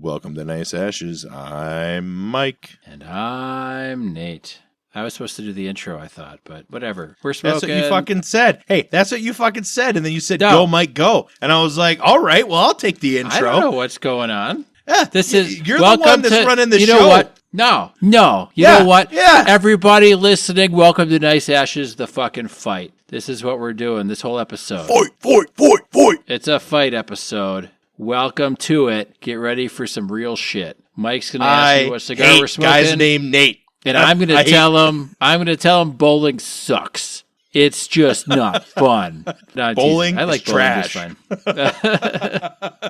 Welcome to Nice Ashes. I'm Mike. And I'm Nate. I was supposed to do the intro, I thought, but whatever. We're smoking. That's what you fucking said. Hey, that's what you fucking said. And then you said, Go, Mike, go. And I was like, all right, well, I'll take the intro. I don't know what's going on. Yeah, You're the one that's running the show. You know what? No. You know what? Yeah. Everybody listening, welcome to Nice Ashes, the fucking fight. This is what we're doing this whole episode. Fight. It's a fight episode. Welcome to it. Get ready for some real shit. Mike's going to ask me what cigar we're smoking. Guy's named Nate. And I'm going to tell him bowling sucks. It's just not fun. No, bowling I like is trash.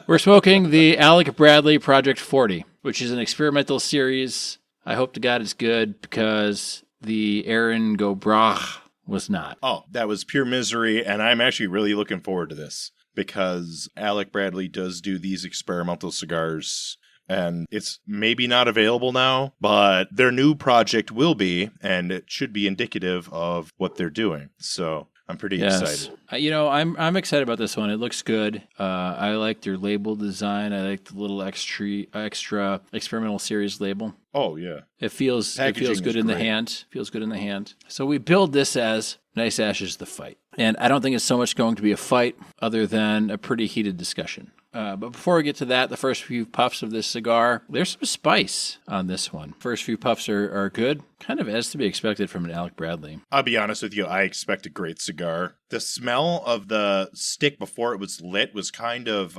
We're smoking the Alec Bradley Project 40, which is an experimental series. I hope to God it's good because the Aaron Gobrach was not. Oh, that was pure misery, and I'm actually really looking forward to this because Alec Bradley does do these experimental cigars. And it's maybe not available now, but their new project will be, and it should be indicative of what they're doing. So I'm pretty excited. I'm excited about this one. It looks good. I like their label design. I like the little extra experimental series label. Oh yeah, it feels good in the hand. Feels good in the hand. So we build this as Nice Ashes the fight, and I don't think it's so much going to be a fight, other than a pretty heated discussion. But before we get to that, the first few puffs of this cigar, there's some spice on this one. First few puffs are good, kind of as to be expected from an Alec Bradley. I'll be honest with you, I expect a great cigar. The smell of the stick before it was lit was kind of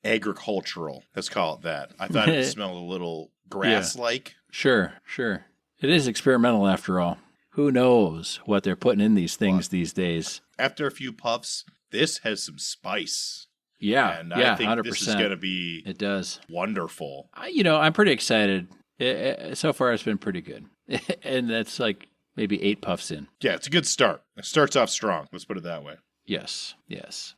agricultural, let's call it that. I thought it smelled a little grass-like. Yeah. Sure. It is experimental after all. Who knows what they're putting in these things these days. After a few puffs, this has some spice. Yeah, and I think 100%. This is going to be wonderful. I'm pretty excited. So far, it's been pretty good. And that's like maybe 8 puffs in. Yeah, it's a good start. It starts off strong. Let's put it that way. Yes.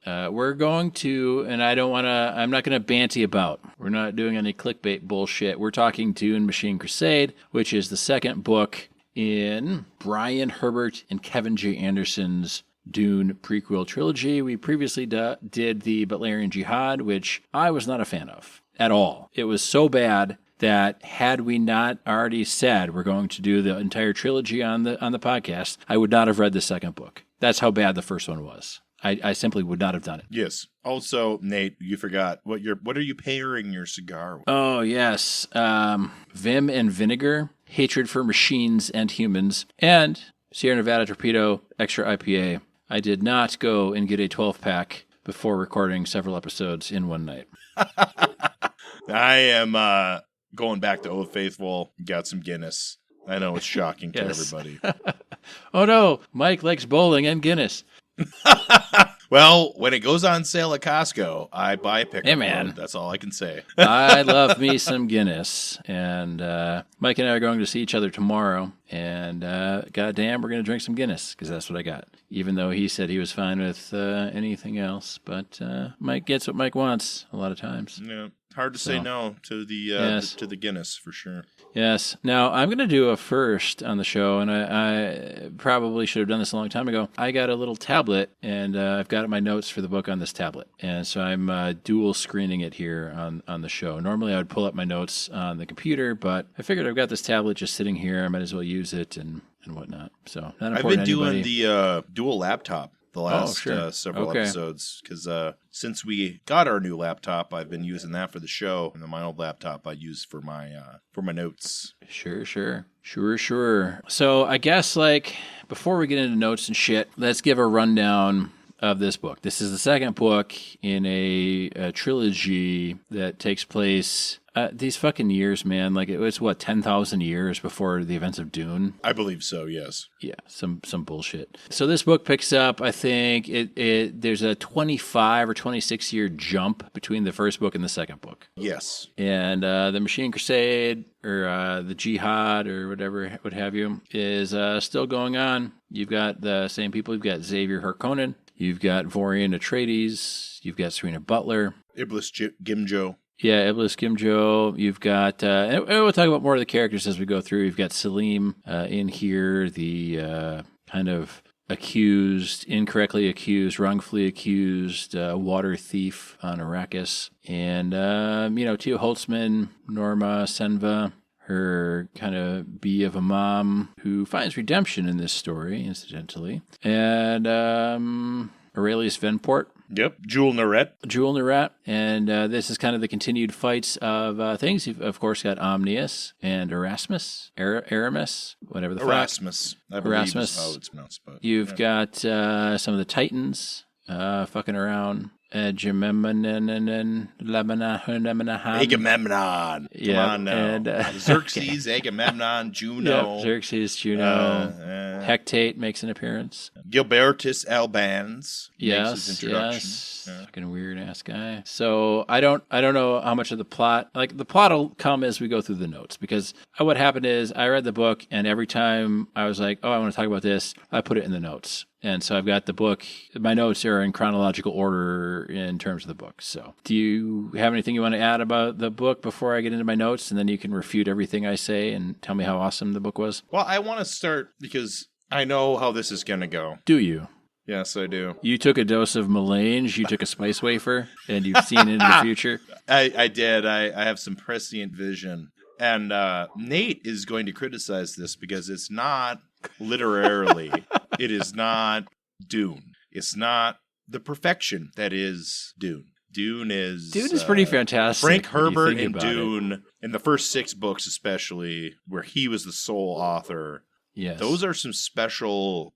We're going to, and I'm not going to banty about. We're not doing any clickbait bullshit. We're talking Dune Machine Crusade, which is the second book in Brian Herbert and Kevin J. Anderson's Dune prequel trilogy. We previously did the Butlerian Jihad, which I was not a fan of at all. It was so bad that had we not already said we're going to do the entire trilogy on the podcast, I would not have read the second book. That's how bad the first one was. I simply would not have done it. Yes. Also, Nate, you forgot what are you pairing your cigar with? Oh, yes. Vim and Vinegar, Hatred for Machines and Humans, and Sierra Nevada Torpedo Extra IPA. I did not go and get a 12-pack before recording several episodes in one night. I am going back to Old Faithful. Got some Guinness. I know it's shocking to everybody. Oh, no. Mike likes bowling and Guinness. Well, when it goes on sale at Costco, I buy a pickup. Hey, man. That's all I can say. I love me some Guinness. And Mike and I are going to see each other tomorrow. And goddamn, we're going to drink some Guinness because that's what I got. Even though he said he was fine with anything else. But Mike gets what Mike wants a lot of times. Yeah, hard to say no to the Guinness for sure. Yes. Now, I'm going to do a first on the show, and I probably should have done this a long time ago. I got a little tablet, and I've got my notes for the book on this tablet. And so I'm dual screening it here on the show. Normally, I would pull up my notes on the computer, but I figured I've got this tablet just sitting here. I might as well use it and whatnot. So not important. I've been doing the dual laptop the last several episodes because since we got our new laptop, I've been using that for the show, and then my old laptop I use for my notes. Sure. So I guess before we get into notes and shit, let's give a rundown of this book. This is the second book in a trilogy that takes place these fucking years, man. It was 10,000 years before the events of Dune. I believe so. Yes. Yeah, some bullshit. So this book picks up. I think there's a 25 or 26 year jump between the first book and the second book. Yes. And the Machine Crusade or the Jihad or whatever, what have you, is still going on. You've got the same people. You've got Xavier Harkonnen. You've got Vorian Atreides. You've got Serena Butler. Iblis Gimjo. Yeah, Iblis Gimjo. You've got, and we'll talk about more of the characters as we go through. You've got Salim in here, the kind of incorrectly accused, wrongfully accused water thief on Arrakis. And, Tia Holtzman, Norma Senva, her kind of bee of a mom who finds redemption in this story, incidentally. And Aurelius Venport. Yep, Jewel Narette. And this is kind of the continued fights of things. You've, of course, got Omnius and Erasmus, whatever the fuck. Erasmus, I believe is how it's pronounced. But, You've got some of the Titans fucking around. Agamemnon. Come on now. And, Xerxes, Agamemnon, Juno. Yep, Xerxes, Juno. Hecate makes an appearance. Gilbertus Albans makes his Yes. introduction. Fucking weird ass guy. So I don't know how much of the plot, like the plot will come as we go through the notes, because what happened is I read the book and every time I was like, oh, I want to talk about this, I put it in the notes. And so I've got the book, my notes are in chronological order in terms of the book. So do you have anything you want to add about the book before I get into my notes? And then you can refute everything I say and tell me how awesome the book was. Well, I want to start because I know how this is going to go. Do you? Yes, I do. You took a dose of melange, you took a spice wafer, and you've seen into the future? I did. I have some prescient vision. And Nate is going to criticize this because it's not literarily, it is not Dune. It's not the perfection that is Dune. Dune is pretty fantastic. Frank Herbert and Dune, in the first 6 books especially, where he was the sole author. Yes. Those are some special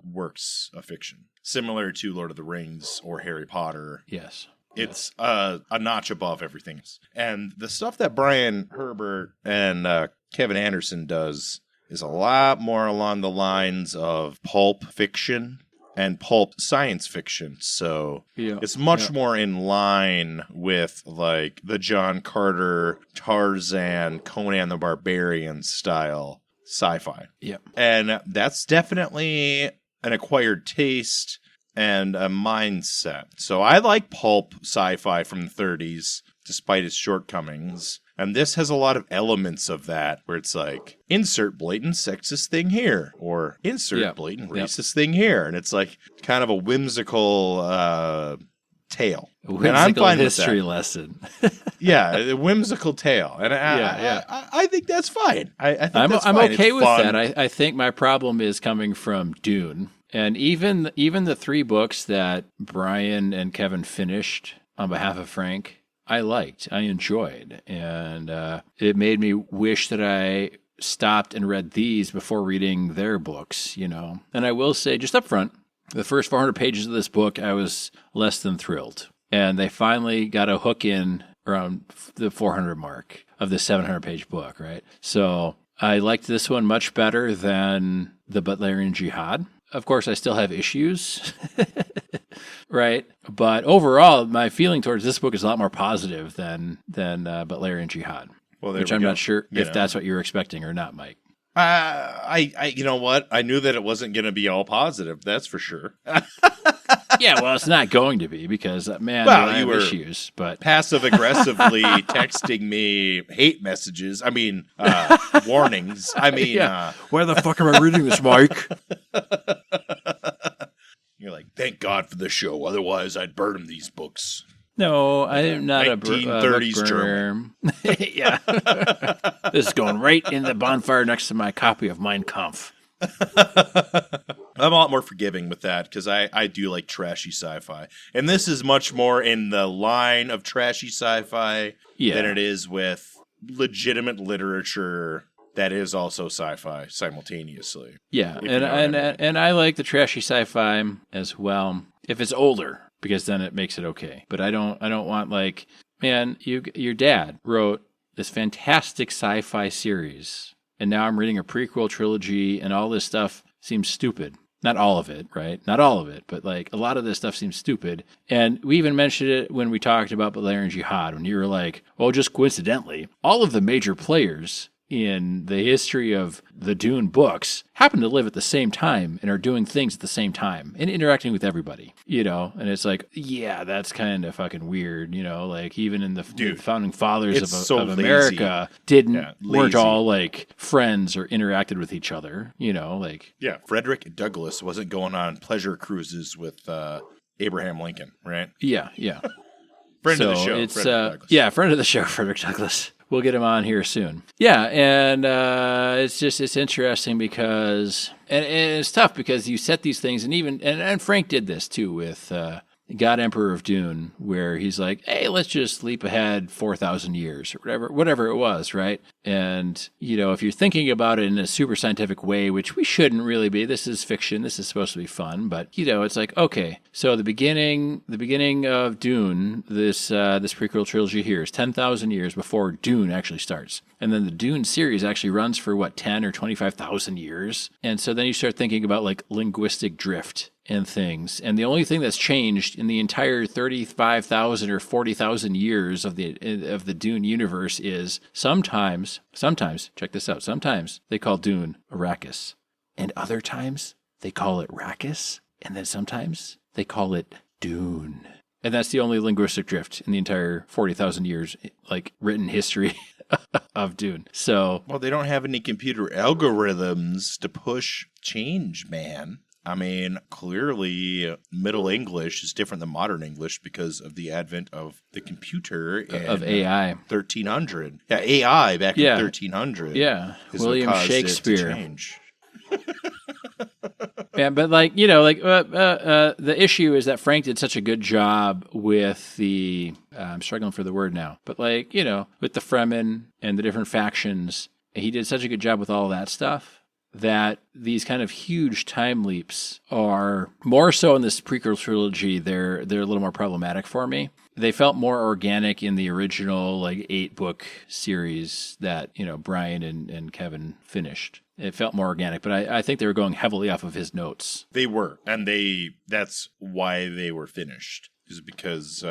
works of fiction, similar to Lord of the Rings or Harry Potter. Yes. It's a notch above everything else. And the stuff that Brian Herbert and Kevin Anderson does is a lot more along the lines of pulp fiction and pulp science fiction. So it's much more in line with like the John Carter, Tarzan, Conan the Barbarian style sci-fi. Yep. And that's definitely an acquired taste and a mindset. So I like pulp sci-fi from the 30s, despite its shortcomings. And this has a lot of elements of that, where it's like, insert blatant sexist thing here, or insert blatant racist thing here. And it's like kind of a whimsical tale. And I'm fine history with that. lesson. Yeah, a whimsical tale. And I think that's fine. I think that's I'm fine. okay It's with fun. that. I think my problem is coming from Dune. And even the 3 books that Brian and Kevin finished on behalf of Frank, I liked, I enjoyed. And it made me wish that I stopped and read these before reading their books, you know. And I will say, just up front, the first 400 pages of this book, I was less than thrilled. And they finally got a hook in around the 400 mark of the 700-page book, right? So I liked this one much better than the Butlerian Jihad. Of course, I still have issues, right? But overall, my feeling towards this book is a lot more positive than Butlerian Jihad, which I'm not sure if that's what you're expecting or not, Mike. You know what? I knew that it wasn't going to be all positive. That's for sure. Yeah, well, it's not going to be because, man, I have issues. But passive aggressively texting me hate messages. I mean, warnings. I mean, why the fuck am I reading this, Mike? You're like, thank God for the show. Otherwise, I'd burn these books. No, I'm not 1930s a German. Yeah. This is going right in the bonfire next to my copy of Mein Kampf. I'm a lot more forgiving with that because I do like trashy sci-fi. And this is much more in the line of trashy sci-fi than it is with legitimate literature that is also sci-fi simultaneously. Yeah, and I like the trashy sci-fi as well if it's older, because then it makes it okay. But I don't want, like, man, your dad wrote this fantastic sci-fi series, and now I'm reading a prequel trilogy, and all this stuff seems stupid. Not all of it, right? Not all of it, but like a lot of this stuff seems stupid. And we even mentioned it when we talked about Butlerian Jihad, when you were like, well, just coincidentally, all of the major players in the history of the Dune books happen to live at the same time and are doing things at the same time and interacting with everybody, and it's like, yeah, that's kind of fucking weird, like even in the founding fathers of America weren't all like friends or interacted with each other, like. Yeah, Frederick Douglass wasn't going on pleasure cruises with Abraham Lincoln, right? Yeah. Friend of the show, it's, Frederick Douglass. Yeah, friend of the show, Frederick Douglass. We'll get him on here soon. Yeah, and it's interesting because, and it's tough because you set these things, and Frank did this too with God Emperor of Dune, where he's like, hey, let's just leap ahead 4,000 years or whatever it was, right? And, if you're thinking about it in a super scientific way, which we shouldn't really be, this is fiction, this is supposed to be fun, but, it's like, okay, so the beginning of Dune, this prequel trilogy here is 10,000 years before Dune actually starts. And then the Dune series actually runs for, 10 or 25,000 years. And so then you start thinking about, like, linguistic drift and things. And the only thing that's changed in the entire 35,000 or 40,000 years of the Dune universe is sometimes, check this out, sometimes they call Dune Arrakis. And other times they call it Rakis. And then sometimes they call it Dune. And that's the only linguistic drift in the entire 40,000 years, like, written history of Dune. So, well, they don't have any computer algorithms to push change, man. I mean, clearly Middle English is different than modern English because of the advent of the computer of AI. 1300. Yeah, AI back in 1300. Yeah, William Shakespeare. Yeah, but the issue is that Frank did such a good job with the I'm struggling for the word now, but with the Fremen and the different factions, he did such a good job with all that stuff that these kind of huge time leaps are more so in this prequel trilogy. They're a little more problematic for me. They felt more organic in the original 8-book series that Brian and Kevin finished. It felt more organic, but I think they were going heavily off of his notes. They were, and that's why they were finished. Is because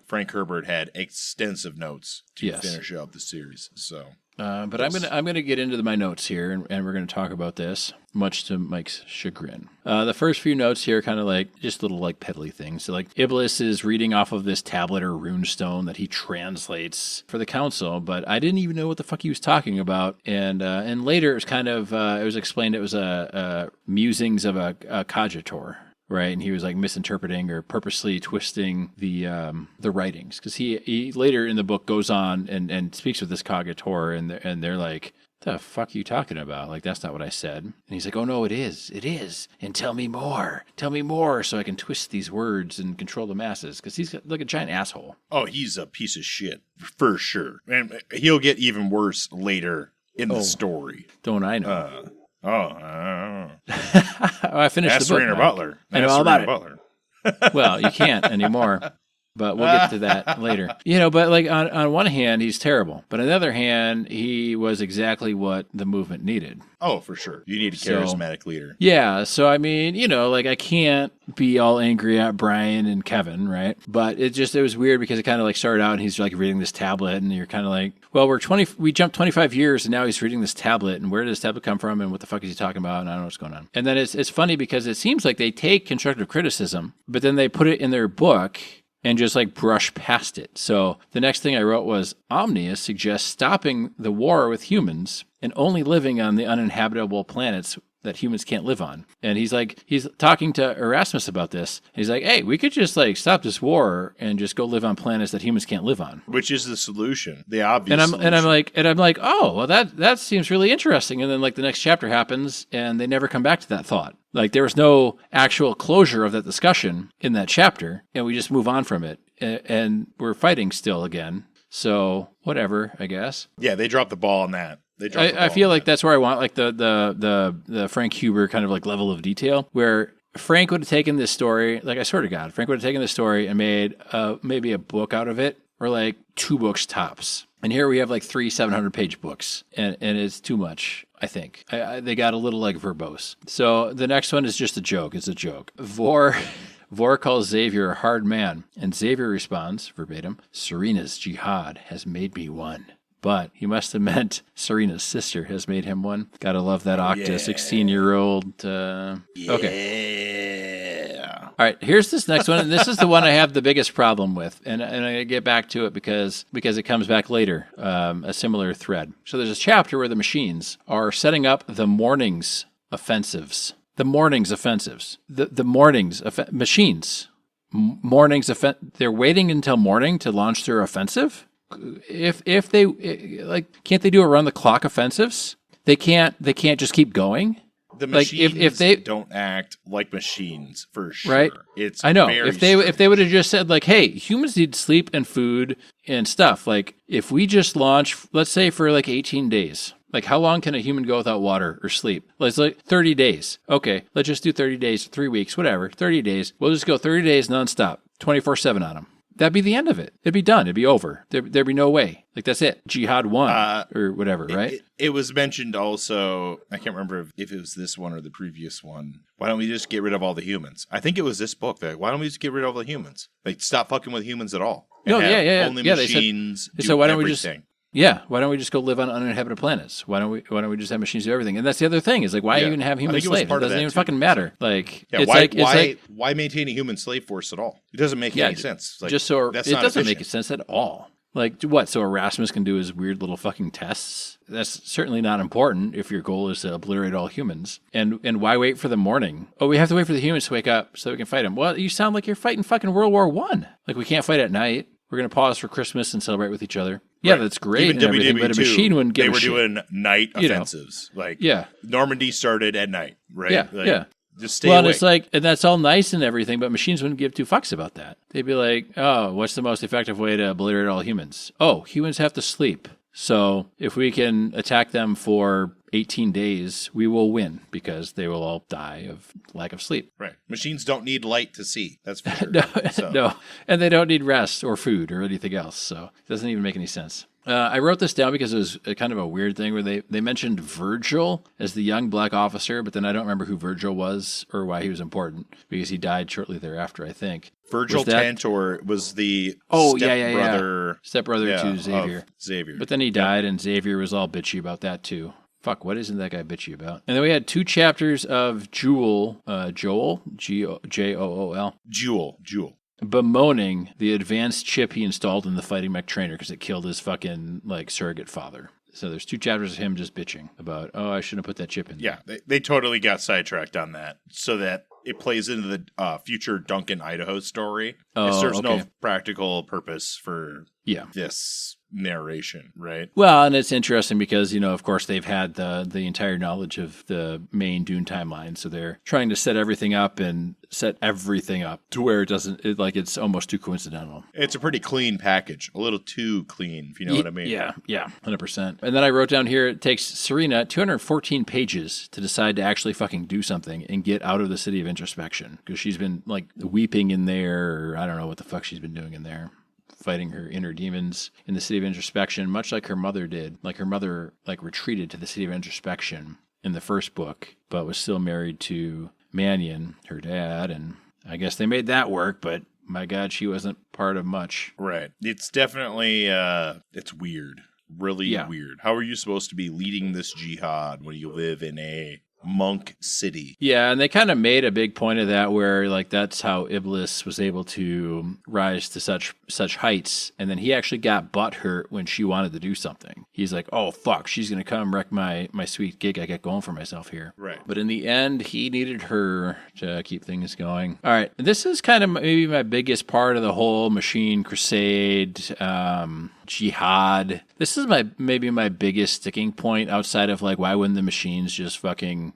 Frank Herbert had extensive notes to finish out the series. So. But I'm gonna get into my notes here, and we're gonna talk about this, much to Mike's chagrin. The first few notes here, kind of just little piddly things. So Iblis is reading off of this tablet or runestone that he translates for the council, but I didn't even know what the fuck he was talking about. And later it was kind of it was explained it was a musings of a cogitor. Right, and he was misinterpreting or purposely twisting the writings, because he later in the book goes on and speaks with this cogitor, and they're like, "The fuck are you talking about? That's not what I said." And he's like, "Oh no, it is, and tell me more, so I can twist these words and control the masses," because he's like a giant asshole. Oh, he's a piece of shit for sure, and he'll get even worse later in the story. Don't I know? I finished Ask the book. Serena Butler. I know all about it. Well, you can't anymore, but we'll get to that later. But on one hand, he's terrible, but on the other hand, he was exactly what the movement needed. Oh, for sure. You need a charismatic leader. Yeah. So, I mean, I can't be all angry at Brian and Kevin, right? But it was weird because it kind of started out and he's reading this tablet and you're kind of like, well, we jumped 25 years and now he's reading this tablet, and where did this tablet come from and what the fuck is he talking about? And I don't know what's going on. And then it's funny because it seems like they take constructive criticism, but then they put it in their book and just brush past it. So the next thing I wrote was, Omnius suggests stopping the war with humans and only living on the uninhabitable planets that humans can't live on. And he's talking to Erasmus about this. He's like, hey, we could just stop this war and just go live on planets that humans can't live on. Which is the solution, the obvious solution. And I'm like, oh, well, that seems really interesting. And then the next chapter happens and they never come back to that thought. There was no actual closure of that discussion in that chapter, and we just move on from it. And we're fighting still again. So whatever, I guess. Yeah, they dropped the ball on that. I feel like that's where I want the Frank Huber kind of level of detail, where Frank would have taken this story, I swear to God, Frank would have taken this story and made maybe a book out of it, or 2 books tops. And here we have 3 700-page books, and it's too much, I think. They got a little verbose. So the next one is just a joke. It's a joke. Vor calls Xavier a hard man, and Xavier responds, verbatim, Serena's jihad has made me one. but he must have meant Serena's sister has made him one. Gotta love that Octa 16-year-old. Okay. All right, here's this next one, and this is the one I have the biggest problem with, and I'm going to get back to it because it comes back later, a similar thread. So there's a chapter where the machines are setting up the morning's offensives. The morning's offensives. The morning's machines. Morning's they're waiting until morning to launch their offensive? If they can't they do around the clock offensives? They can't just keep going? The machines if they don't act like machines for sure. Right? I know. If they would have just said like, hey, humans need sleep and food and stuff. Like if we just launch, let's say for like 18 days. Like how long can a human go without water or sleep? Let's like 30 days. Okay, let's just do 30 days, 3 weeks, whatever. 30 days. We'll just go 30 days nonstop, 24/7 on them. That'd be the end of it. It'd be done. It'd be over. There'd be no way. Like, that's it. Jihad 1 or whatever, right? It was mentioned also, I can't remember if it was this one or the previous one. Why don't we just get rid of all the humans? I think it was this book. Why don't we just get rid of all the humans? Like, stop fucking with humans at all. Only machines do so why don't everything. Why don't we just go live on uninhabited planets? Why don't we just have machines do everything? And that's the other thing is like, why even have human slaves? It doesn't even fucking matter. Like, why maintain a human slave force at all? It doesn't make any sense. Like, it doesn't make sense at all. Like, what? So Erasmus can do his weird little fucking tests? That's certainly not important if your goal is to obliterate all humans. And why wait for the morning? Oh, we have to wait for the humans to wake up so we can fight them. Well, you sound like you're fighting fucking World War I. Like, we can't fight at night. We're going to pause for Christmas and celebrate with each other. Yeah, that's great. Even and everything, but a machine wouldn't give a shit. They were doing night offensives. Normandy started at night, right? Just stay away. And it's like, and that's all nice and everything, but machines wouldn't give two fucks about that. They'd be like, oh, what's the most effective way to obliterate all humans? Oh, humans have to sleep. So if we can attack them for 18 days, we will win because they will all die of lack of sleep. Right. Machines don't need light to see. That's for sure. No. And they don't need rest or food or anything else. So it doesn't even make any sense. I wrote this down because it was kind of a weird thing where they mentioned Virgil as the young black officer, but then I don't remember who Virgil was or why he was important because he died shortly thereafter, I think. Virgil Tantor was the stepbrother to Xavier. But then he died, and Xavier was all bitchy about that too. Fuck, what isn't that guy bitchy about? And then we had 2 chapters of Joel, Joel, Jool, Jool, bemoaning the advanced chip he installed in the fighting mech trainer because it killed his fucking like surrogate father. So there's 2 chapters of him just bitching about, oh, I shouldn't have put that chip in. Yeah, they totally got sidetracked on that so that it plays into the future Duncan, Idaho story. It serves no practical purpose for this narration, right? Well, and it's interesting because, of course, they've had the entire knowledge of the main Dune timeline, so they're trying to set everything up to where it's almost too coincidental. It's a pretty clean package, a little too clean, if you know what I mean. Yeah, 100%. And then I wrote down here, it takes Serena 214 pages to decide to actually fucking do something and get out of the city of introspection, because she's been like weeping in there, or I don't know what the fuck she's been doing in there, fighting her inner demons in the city of introspection, much like her mother did. Like her mother retreated to the city of introspection in the first book, but was still married to Mannion, her dad, and I guess they made that work, but my God, she wasn't part of much. Right. It's definitely, it's weird. Really weird. How are you supposed to be leading this jihad when you live in a monk city? Yeah, and they kind of made a big point of that, where that's how Iblis was able to rise to such heights, and then he actually got butthurt when she wanted to do something. He's like, oh fuck, she's gonna come wreck my sweet gig I got going for myself here. Right. But in the end, he needed her to keep things going. All right, this is kind of maybe my biggest part of the whole Machine Crusade jihad. This is maybe my biggest sticking point outside of why wouldn't the machines just fucking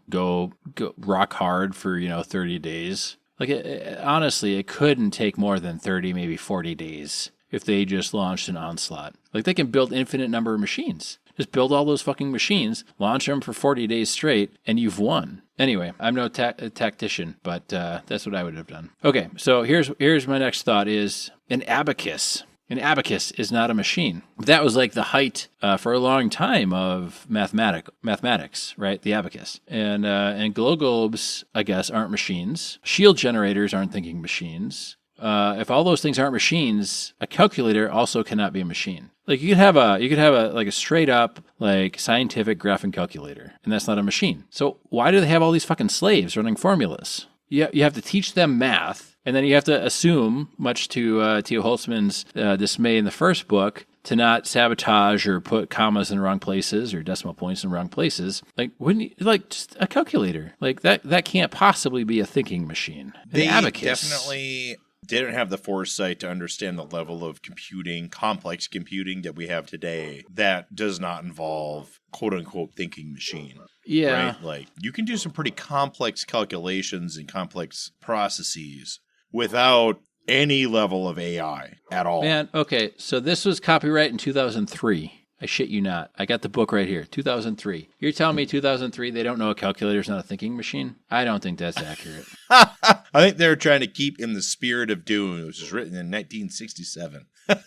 go rock hard for 30 days. Honestly, it couldn't take more than 30, maybe 40 days if they just launched an onslaught. They can build infinite number of machines. Just build all those fucking machines, launch them for 40 days straight, and you've won. Anyway, I'm no tactician, but that's what I would have done. Okay, so here's my next thought is an abacus. An abacus is not a machine. That was the height for a long time of mathematics, right? The abacus. And glow globes, I guess, aren't machines. Shield generators aren't thinking machines. if all those things aren't machines, a calculator also cannot be a machine. Like you could have a like a straight up like scientific graphing calculator, and that's not a machine. So why do they have all these fucking slaves running formulas? You have to teach them math, and then you have to assume, much to Theo Holtzman's dismay in the first book, to not sabotage or put commas in the wrong places or decimal points in the wrong places. Like, wouldn't you, like, just a calculator? Like, that can't possibly be a thinking machine. They abacus. definitely didn't have the foresight to understand the level of computing, complex computing that we have today that does not involve quote-unquote thinking machine. Yeah. Right? Like, you can do some pretty complex calculations and complex processes without any level of AI at all. Man, okay, so this was copyright in 2003. I shit you not. I got the book right here, 2003. You're telling me 2003 they don't know a calculator's not a thinking machine? I don't think that's accurate. I think they're trying to keep in the spirit of Dune, which was written in 1967.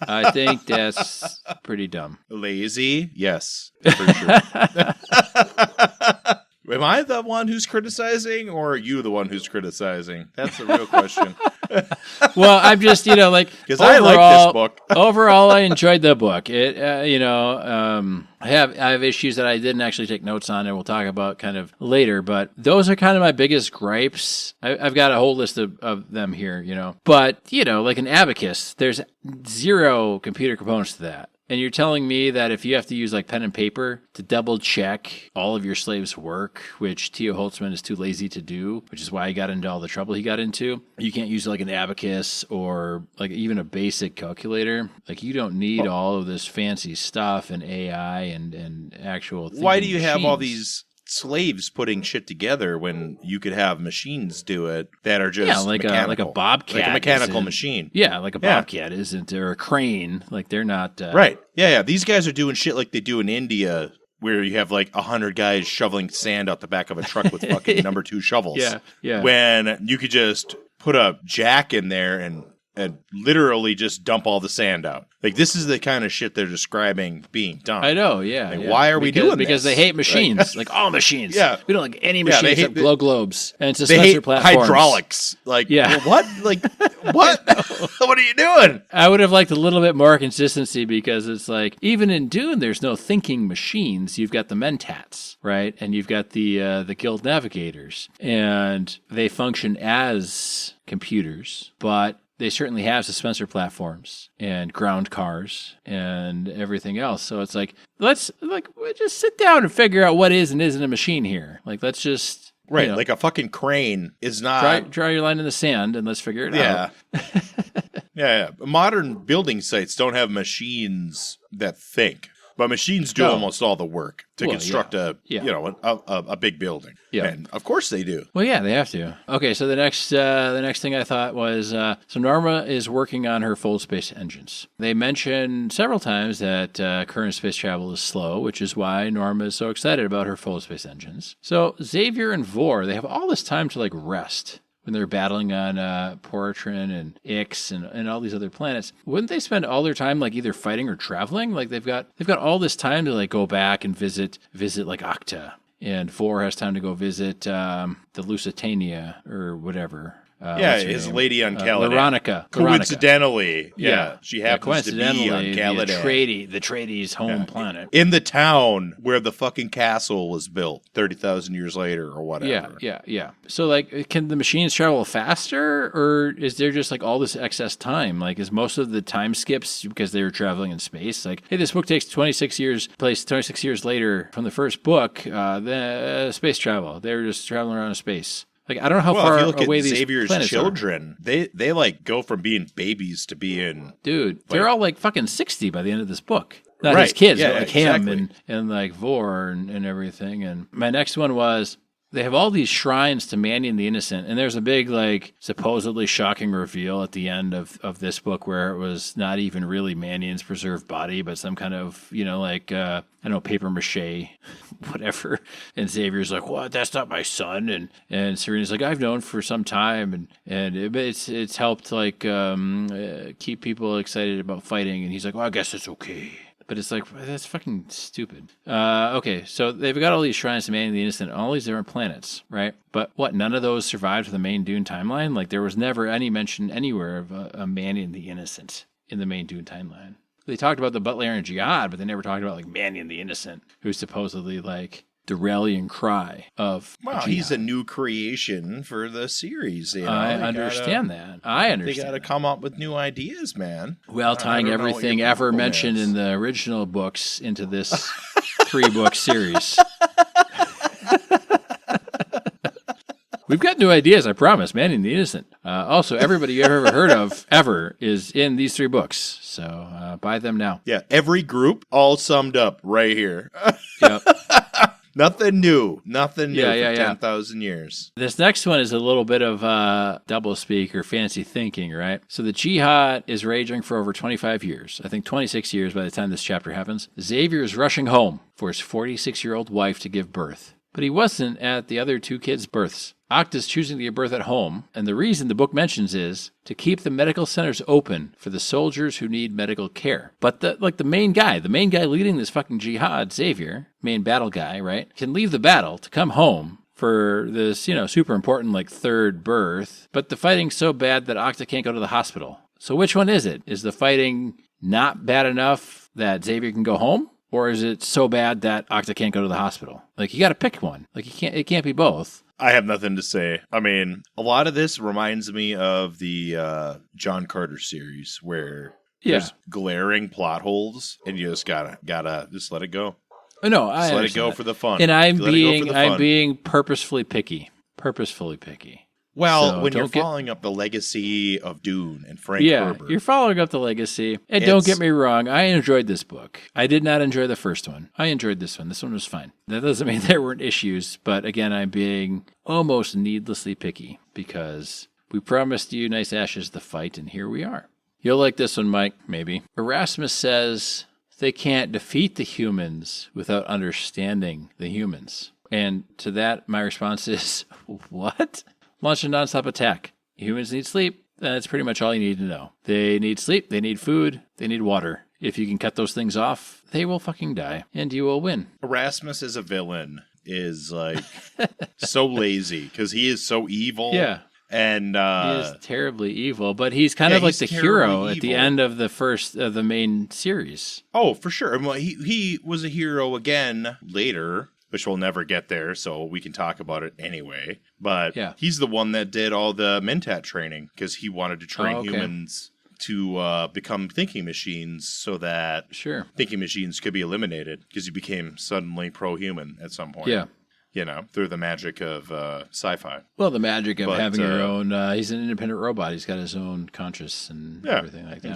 I think that's pretty dumb. Lazy? Yes, for sure. Am I the one who's criticizing, or are you the one who's criticizing? That's the real question. Well, I'm just, like, because I like this book. Overall, I enjoyed the book. It, I have issues that I didn't actually take notes on, and we'll talk about kind of later. But those are kind of my biggest gripes. I've got a whole list of them here, But like an abacus, there's zero computer components to that. And you're telling me that if you have to use like pen and paper to double check all of your slaves' work, which Theo Holtzman is too lazy to do, which is why he got into all the trouble he got into, you can't use like an abacus or like even a basic calculator. Like you don't need all of this fancy stuff and AI and actual thinking Why do you have all machines. these slaves putting shit together when you could have machines do it that are just like mechanical? a bobcat, like a mechanical isn't- machine. Yeah, like a bobcat isn't, or a crane. Like they're not Right. Yeah. These guys are doing shit like they do in India, where you have like 100 guys shoveling sand out the back of a truck with fucking number 2 shovels. Yeah. When you could just put a jack in there and literally just dump all the sand out. Like, this is the kind of shit they're describing being done. I know, yeah. Like, yeah. why are we doing Because this? they hate machines, like all machines. Yeah. We don't like any Yeah, machines they except hate glow globes and They suspensor hate platforms. hydraulics. Like, Yeah. what? Like, what? What are you doing? I would have liked a little bit more consistency because it's like, even in Dune, there's no thinking machines. You've got the mentats, right? And you've got the guild navigators. And they function as computers, but they certainly have suspensor platforms and ground cars and everything else. So it's like, let's just sit down and figure out what is and isn't a machine here. Like, let's just Right, like a fucking crane is not... draw your line in the sand and let's figure it out. Yeah. Modern building sites don't have machines that think. But machines do almost all the work to construct a big building. Yeah. And of course they do. Well, yeah, they have to. Okay, so the next thing I thought was, so Norma is working on her full space engines. They mention several times that current space travel is slow, which is why Norma is so excited about her full space engines. So Xavier and Vor, they have all this time to like rest. When they're battling on Portrin and Ix and all these other planets, wouldn't they spend all their time like either fighting or traveling? Like they've got all this time to like go back and visit like Octa, and Vor has time to go visit the Lusitania or whatever. His lady on Caladan. Veronica. Coincidentally, she happens to be on Caladan. The Atreides' home planet. In the town where the fucking castle was built 30,000 years later or whatever. Yeah. So, like, can the machines travel faster, or is there just, like, all this excess time? Like, is most of the time skips because they were traveling in space? Like, hey, this book takes 26 years later from the first book, the space travel. They were just traveling around in space. Like, I don't know how far if you look away at these Xavier's planets children, they like go from being babies to being... Dude, they're all like fucking 60 by the end of this book. Not Right. his kids, Yeah, but like exactly. him and like Vor and everything. And my next one was, they have all these shrines to Mannion the Innocent, and there's a big, like, supposedly shocking reveal at the end of this book where it was not even really Mannion's preserved body, but some kind of, paper mache, whatever. And Xavier's like, what? That's not my son. And Serena's like, I've known for some time, and it's helped, like, keep people excited about fighting. And he's like, well, I guess it's okay. But it's like, that's fucking stupid. Okay, so they've got all these shrines to man the innocent on all these different planets, right? But what, none of those survived the main Dune timeline? Like, there was never any mention anywhere of a Mannion the Innocent in the main Dune timeline. They talked about the Butlerian Jihad, but they never talked about, like, Mannion the Innocent, who's supposedly, like, the rallying cry of Well, he's a new creation for the series. I understand that. I understand. They got to come up with new ideas, man. Well, tying everything ever mentioned in the original books into this 3-book series. We've got new ideas, I promise. Mannion the Innocent. Also, everybody you've ever heard of ever is in these 3 books. So buy them now. Yeah, every group all summed up right here. Yep. Nothing new. Nothing new for yeah. 10,000 years. This next one is a little bit of double speak or fancy thinking, right? So the Jihad is raging for over 25 years. I think 26 years by the time this chapter happens. Xavier is rushing home for his 46-year-old wife to give birth. But he wasn't at the other 2 kids' births. Octa's choosing to give birth at home, and the reason the book mentions is to keep the medical centers open for the soldiers who need medical care. But the main guy leading this fucking jihad, Xavier, main battle guy, right, can leave the battle to come home for this, super important, 3rd birth, but the fighting's so bad that Octa can't go to the hospital. So which one is it? Is the fighting not bad enough that Xavier can go home? Or is it so bad that Octa can't go to the hospital? Like, you got to pick one. Like, it can't be both. I have nothing to say. I mean, a lot of this reminds me of the John Carter series where there's glaring plot holes and you just gotta just let it go. No, just let it go for the fun. And I'm being purposefully picky. Well, so when you're following up the legacy of Dune and Frank Herbert. You're following up the legacy. And don't get me wrong, I enjoyed this book. I did not enjoy the first one. I enjoyed this one. This one was fine. That doesn't mean there weren't issues, but again, I'm being almost needlessly picky because we promised you Nice Ashes the fight, and here we are. You'll like this one, Mike, maybe. Erasmus says they can't defeat the humans without understanding the humans. And to that, my response is, what? Launch a nonstop attack. Humans need sleep. That's pretty much all you need to know. They need sleep, they need food, they need water. If you can cut those things off, they will fucking die, and you will win. Erasmus as a villain is so lazy because he is so evil. Yeah. And he is terribly evil, but he's kind of like the hero at the end of the main series. Oh, for sure. Well, he was a hero again later, which we'll never get there, so we can talk about it anyway. But he's the one that did all the Mentat training because he wanted to train humans to become thinking machines so that thinking machines could be eliminated because he became suddenly pro-human at some point. Yeah. Through the magic of sci-fi. Well, the magic of having your own... he's an independent robot. He's got his own conscience and everything like that.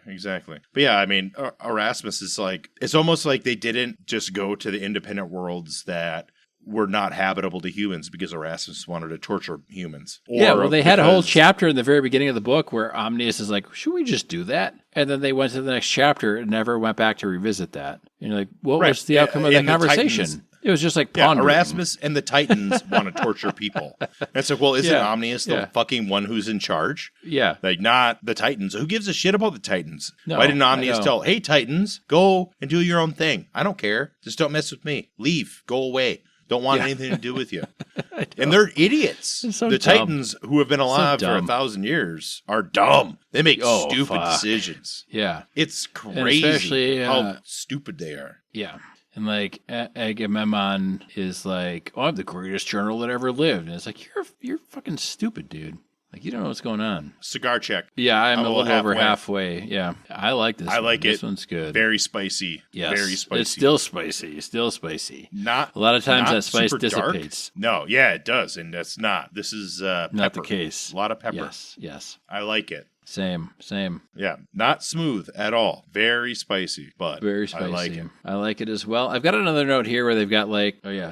Exactly. But yeah, I mean, Erasmus is it's almost like they didn't just go to the independent worlds that were not habitable to humans because Erasmus wanted to torture humans. They had a whole chapter in the very beginning of the book where Omnius is like, should we just do that? And then they went to the next chapter and never went back to revisit that. And you're like, what was the outcome of that conversation? It was just like pondering. Erasmus and the Titans want to torture people. And it's like, well, isn't Omnius the fucking one who's in charge? Yeah. Not the Titans. Who gives a shit about the Titans? No, why didn't Omnius tell, hey, Titans, go and do your own thing. I don't care. Just don't mess with me. Leave. Go away. Don't want anything to do with you. And they're idiots. So the dumb. Titans, who have been alive for 1,000 years, are dump. They make stupid decisions. Yeah. It's crazy how stupid they are. Yeah. And Agamemnon is like, I'm the greatest general that ever lived. And it's like, you're fucking stupid, dude. Like, you don't know what's going on. Cigar check. Yeah, I'm a little over halfway. Yeah, I like this. I like it. This one's good. Very spicy. Yes. Very spicy. It's still spicy. Not a lot of times that spice Dark. dissipates. No, yeah, it does, and that's not. This is pepper. Not the case. A lot of pepper. Yes. I like it. Same. Yeah, not smooth at all. Very spicy, but very spicy. I like it. I like it as well. I've got another note here where they've got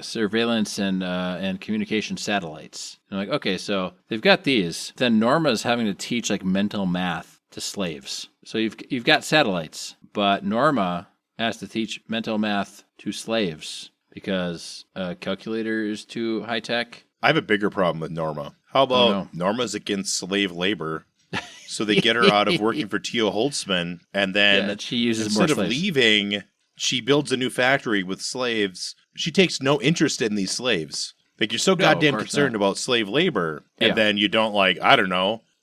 surveillance and communication satellites. And I'm like, okay, so they've got these. Then Norma's having to teach mental math to slaves. So you've got satellites, but Norma has to teach mental math to slaves because a calculator is too high tech. I have a bigger problem with Norma. How about Norma's against slave labor? So they get her out of working for T.O. Holtzman, and then she uses more instead of slaves. leaving, she builds a new factory with slaves. She takes no interest in these slaves. Like, you're so goddamn concerned about slave labor, and then you don't,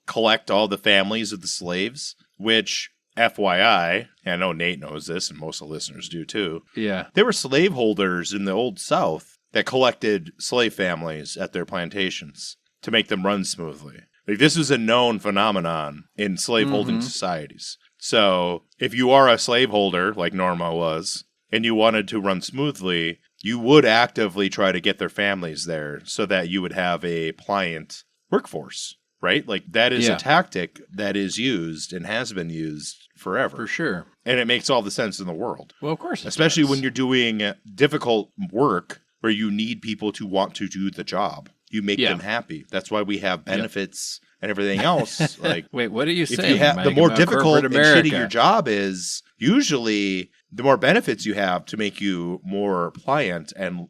collect all the families of the slaves, which, FYI, I know Nate knows this, and most of the listeners do too. Yeah. There were slaveholders in the Old South that collected slave families at their plantations to make them run smoothly. Like, this is a known phenomenon in slaveholding societies. So if you are a slaveholder, like Norma was, and you wanted to run smoothly, you would actively try to get their families there so that you would have a pliant workforce, right? Like, that is a tactic that is used and has been used forever. For sure. And it makes all the sense in the world. Well, of course. Especially when you're doing difficult work where you need people to want to do the job. You make them happy. That's why we have benefits and everything else. Like, wait, what are you saying? The more difficult and shitty your job is, usually the more benefits you have to make you more pliant and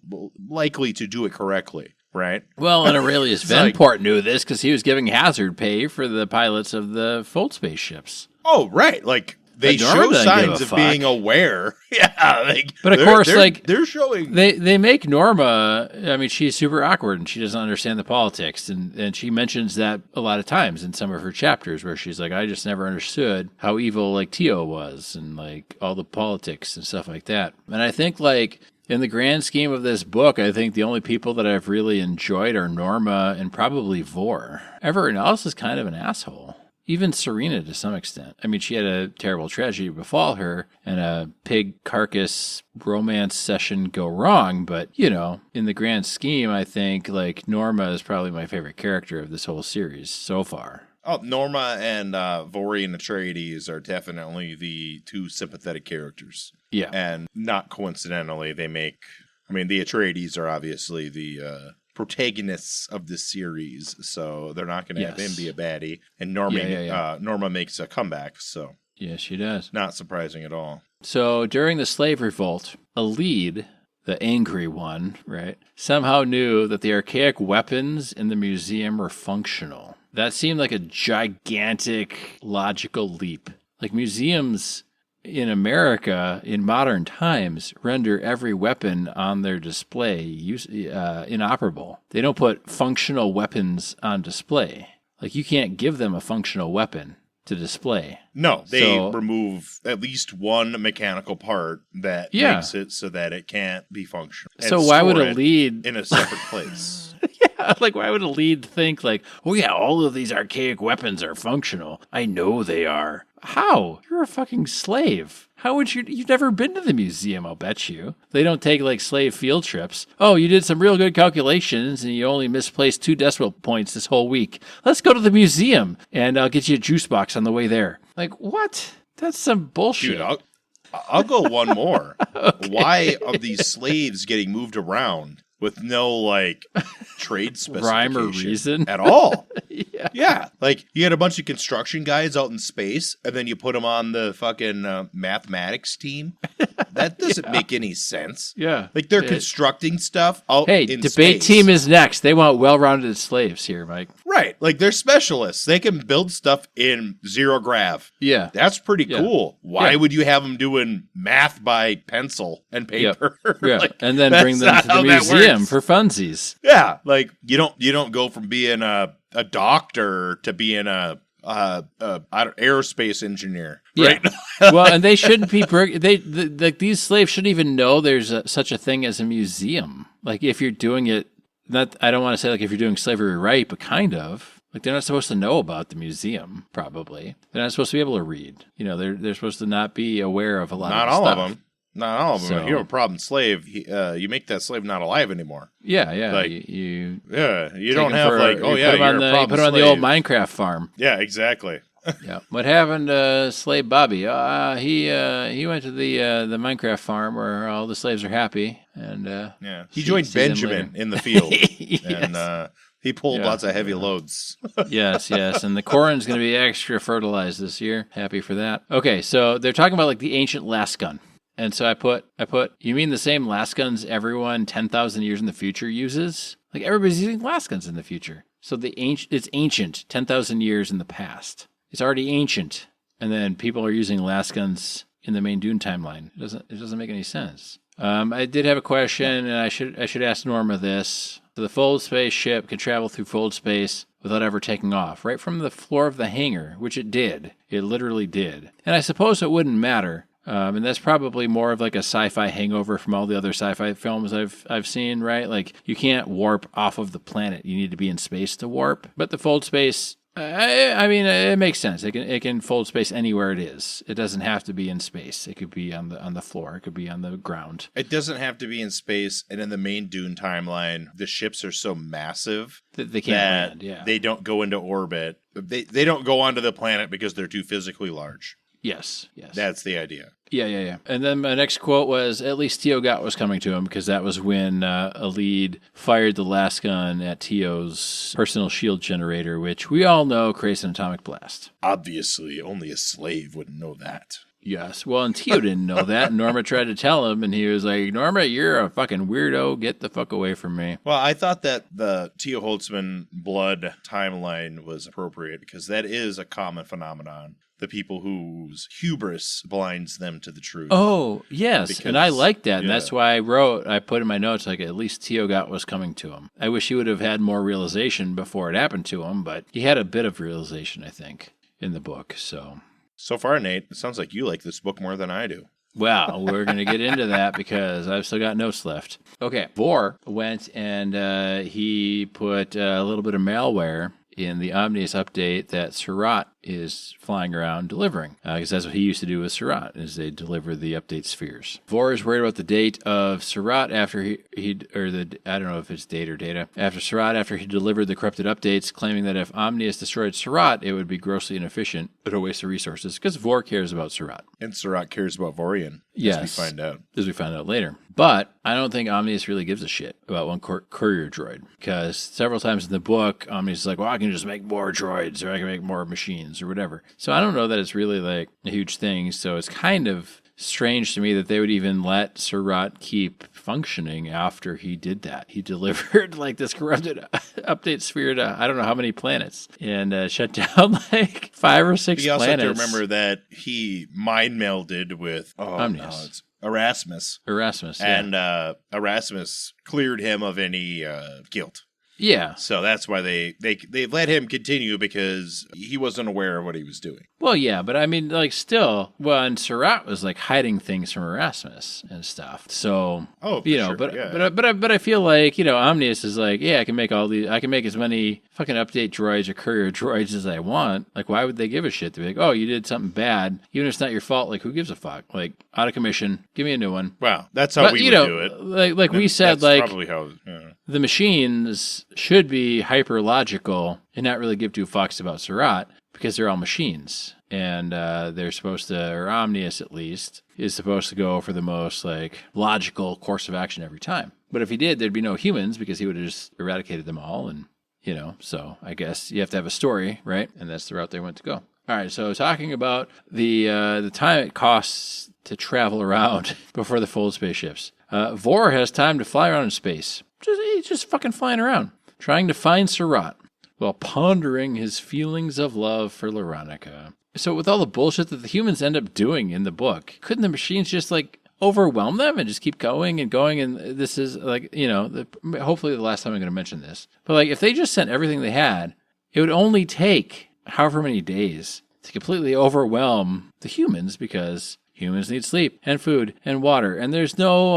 likely to do it correctly, right? Well, and Aurelius Venport knew this because he was giving hazard pay for the pilots of the Fold spaceships. Oh, right. Like, they show signs of being aware. But of course, they're showing. They make Norma. I mean, she's super awkward and she doesn't understand the politics, and she mentions that a lot of times in some of her chapters where she's like, I just never understood how evil like Tio was and like all the politics and stuff like that. And I think in the grand scheme of this book, I think the only people that I've really enjoyed are Norma and probably Vor. Everyone else is kind of an asshole. Even Serena, to some extent. I mean, she had a terrible tragedy befall her and a pig carcass romance session go wrong. But, in the grand scheme, I think, Norma is probably my favorite character of this whole series so far. Oh, Norma and Vorian Atreides are definitely the two sympathetic characters. Yeah. And not coincidentally, the Atreides are obviously the protagonists of this series, so they're not going to have him be a baddie. And Norma makes a comeback, so yes, she does. Not surprising at all. So during the slave revolt, a lead, the angry one, right, somehow knew that the archaic weapons in the museum were functional. That seemed like a gigantic logical leap. Like, museums in America, in modern times, render every weapon on their display inoperable. They don't put functional weapons on display. Like, you can't give them a functional weapon to display. No, they remove at least one mechanical part that makes it so that it can't be functional. So why would a lead in a separate place? Why would a lead think all of these archaic weapons are functional? I know they are. How? You're a fucking slave. How would you've never been to the museum, I'll bet you. They don't take slave field trips. Oh, you did some real good calculations and you only misplaced 2 decimal points this whole week. Let's go to the museum and I'll get you a juice box on the way there. What? That's some bullshit. Dude, I'll go one more. Okay. Why are these slaves getting moved around with no trade specification rhyme or reason at all? Yeah. You had a bunch of construction guys out in space, and then you put them on the fucking mathematics team. That doesn't make any sense. Yeah. They're constructing stuff out in space. Hey, debate team is next. They want well-rounded slaves here, Mike. Right. They're specialists. They can build stuff in zero grav. Yeah. That's pretty cool. Why would you have them doing math by pencil and paper? Yeah. And then bring them to the museum for funsies. Yeah. You don't go from being a doctor to being a aerospace engineer, right? Yeah. Well, and they shouldn't be. These slaves shouldn't even know there's such a thing as a museum. If you're doing it, I don't want to say if you're doing slavery right, but kind of. They're not supposed to know about the museum. Probably they're not supposed to be able to read. They're supposed to not be aware of a lot. Not of all stuff. of them. Not all of them. If you have a problem slave, you make that slave not alive anymore. Yeah. You don't have you're a problem you put him on the old Minecraft farm. Yeah, exactly. Yeah. What happened to Slave Bobby? He went to the Minecraft farm where all the slaves are happy, and he joined Benjamin in the field, yes. and he pulled lots of heavy loads. yes, and the corn's going to be extra fertilized this year. Happy for that. Okay, so they're talking about the ancient lasgun. And so I put, you mean the same lasguns everyone 10,000 years in the future uses? Everybody's using lasguns in the future. So it's ancient, 10,000 years in the past. It's already ancient. And then people are using lasguns in the main Dune timeline. It doesn't make any sense. I did have a question, and I should ask Norma this. So the fold space ship can travel through fold space without ever taking off, right from the floor of the hangar, which it did. It literally did. And I suppose it wouldn't matter. And that's probably more of like a sci-fi hangover from all the other sci-fi films I've seen, right? Like you can't warp off of the planet. You need to be in space to warp. But the fold space, I mean, it makes sense. It can fold space anywhere it is. It doesn't have to be in space. It could be on the floor. It could be on the ground. It doesn't have to be in space. And in the main Dune timeline, the ships are so massive that they can't land. Yeah, they don't go into orbit. They don't go onto the planet because they're too physically large. Yes. That's the idea. Yeah. And then my next quote was, at least Tio Gott was coming to him, because that was when Alid fired the last gun at Tio's personal shield generator, which we all know creates an atomic blast. Obviously, only a slave would know that. Yes. Well, and Tio didn't know that. And Norma tried to tell him, and he was like, Norma, you're a fucking weirdo. Get the fuck away from me. Well, I thought that the Tio Holtzman blood timeline was appropriate because that is a common phenomenon. The people whose hubris blinds them to the truth. Oh, yes. Because, and I like that. And yeah. that's why I put in my notes, like, at least Tio Gott was coming to him. I wish he would have had more realization before it happened to him, but he had a bit of realization, I think, in the book. So far, Nate, it sounds like you like this book more than I do. Well, we're going to get into that because I've still got notes left. Okay, Vor went and he put a little bit of malware in the Omnius update that Surratt is flying around delivering. Because that's what he used to do with Surratt, is they deliver the update spheres. Vor is worried about the date of Surratt after I don't know if it's date or data, after Surratt, after he delivered the corrupted updates, claiming that if Omnius destroyed Surratt, it would be grossly inefficient, but a waste of resources, because Vor cares about Surratt. And Surratt cares about Vorian, yes, as we find out. As we find out later. But I don't think Omnius really gives a shit about one courier droid, because several times in the book, Omnius is like, well, I can just make more droids, or I can make more machines, or whatever. So I don't know that it's really like a huge thing. So it's kind of strange to me that they would even let Surratt keep functioning after he did that. He delivered like this corrupted update sphere to I don't know how many planets and shut down like 5 or 6 planets. You also have to remember that he mind melded with Omnius. Erasmus. Yeah. And Erasmus cleared him of any guilt. Yeah. So that's why they let him continue, because he wasn't aware of what he was doing. Well, yeah, but I mean, like, still, and Surratt was like hiding things from Erasmus and stuff. So, sure. But I feel like, Omnius is like, yeah, I can make as many fucking update droids or courier droids as I want. Like, why would they give a shit? They'd be like, oh, you did something bad, even if it's not your fault. Like, who gives a fuck? Like, out of commission, give me a new one. Wow, that's how we would do it. Like we said, that's like probably how. Yeah. The machines should be hyper logical and not really give 2 fucks about Surratt, because they're all machines. And they're supposed to, or Omnius at least, is supposed to go for the most like logical course of action every time. But if he did, there'd be no humans, because he would have just eradicated them all. And, so I guess you have to have a story, right? And that's the route they went to go. All right, so talking about the time it costs to travel around before the fold spaceships. Vor has time to fly around in space. He's just fucking flying around, trying to find Surratt, while pondering his feelings of love for Lauronica. So with all the bullshit that the humans end up doing in the book, couldn't the machines just like overwhelm them and just keep going and going? And this is like, hopefully the last time I'm going to mention this. But like, if they just sent everything they had, it would only take however many days to completely overwhelm the humans, because humans need sleep and food and water. And there's no,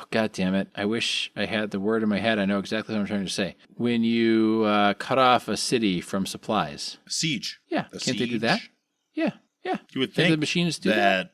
God damn it. I wish I had the word in my head. I know exactly what I'm trying to say. When you cut off a city from supplies. Siege. Yeah. Can't they do that? Yeah. You would think the machines do that.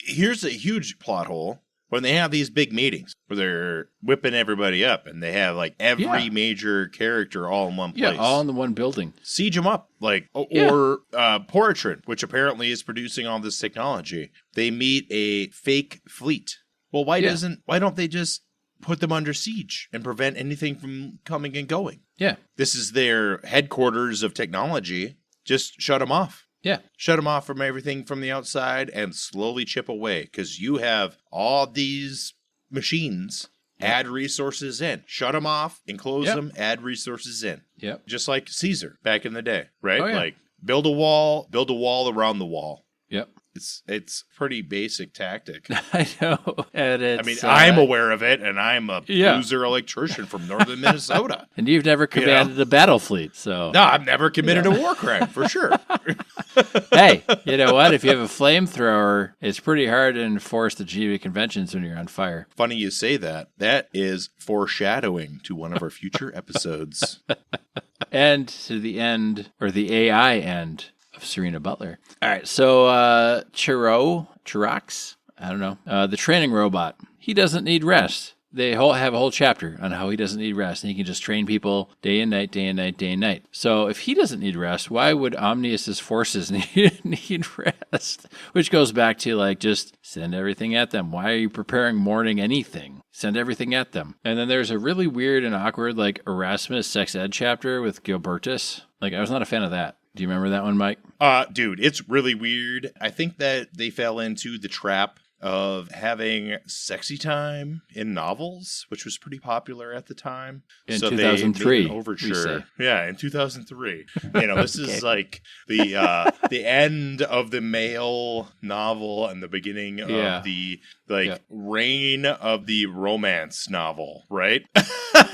Here's a huge plot hole. When they have these big meetings where they're whipping everybody up, and they have like every major character all in one place. Yeah, all in the one building. Siege them up. Or Poritrin, which apparently is producing all this technology. They meet a fake fleet. Well, why don't they just put them under siege and prevent anything from coming and going? Yeah. This is their headquarters of technology. Just shut them off. Yeah. Shut them off from everything from the outside and slowly chip away, because you have all these machines add resources in. Shut them off, enclose Yep. them, add resources in. Yep. Just like Caesar back in the day, right? Oh, yeah. Like build a wall around the wall. Yep. It's pretty basic tactic. I know. And I mean, I'm aware of it, and I'm a loser electrician from northern Minnesota. And you've never commanded a battle fleet, so... No, I've never committed a war crime, for sure. Hey, you know what? If you have a flamethrower, it's pretty hard to enforce the Geneva Conventions when you're on fire. Funny you say that. That is foreshadowing to one of our future episodes. And to the end, or the AI end, of Serena Butler. All right, so Chirox, I don't know, the training robot. He doesn't need rest. They have a whole chapter on how he doesn't need rest, and he can just train people day and night, day and night, day and night. So if he doesn't need rest, why would Omnius's forces need rest? Which goes back to, like, just send everything at them. Why are you preparing morning anything? Send everything at them. And then there's a really weird and awkward, like, Erasmus sex ed chapter with Gilbertus. Like, I was not a fan of that. Do you remember that one, Mike? Dude, it's really weird. I think that they fell into the trap of having sexy time in novels, which was pretty popular at the time. In so 2003, they made an overture. Yeah, in 2003. You know, this is like the end of the male novel and the beginning of the reign of the romance novel, right?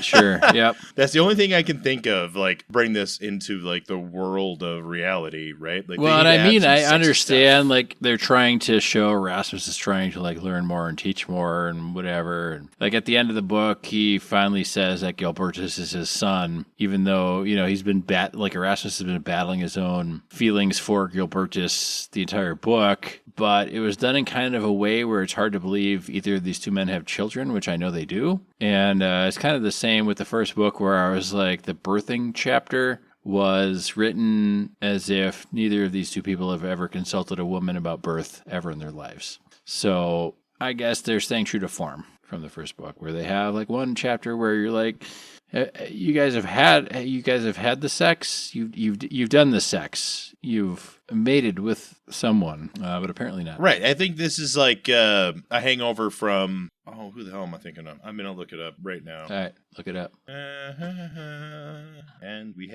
Sure. Yep. That's the only thing I can think of, like, bring this into, like, the world of reality, right? Like, well, and I mean, I understand, like, they're trying to show Erasmus is trying to, like, learn more and teach more and whatever. And, like, at the end of the book, he finally says that Gilbertus is his son, even though, you know, he's been Erasmus has been battling his own feelings for Gilbertus the entire book. But it was done in kind of a way where it's hard to believe either of these two men have children, which I know they do. And it's kind of the same with the first book, where I was like, the birthing chapter was written as if neither of these two people have ever consulted a woman about birth ever in their lives. So I guess they're staying true to form from the first book, where they have, like, one chapter where you're like, you guys have had the sex, you've done the sex, you've mated with someone, but apparently not. Right. I think this is like a hangover from, who the hell am I thinking of? I'm going to look it up right now. All right, look it up. And we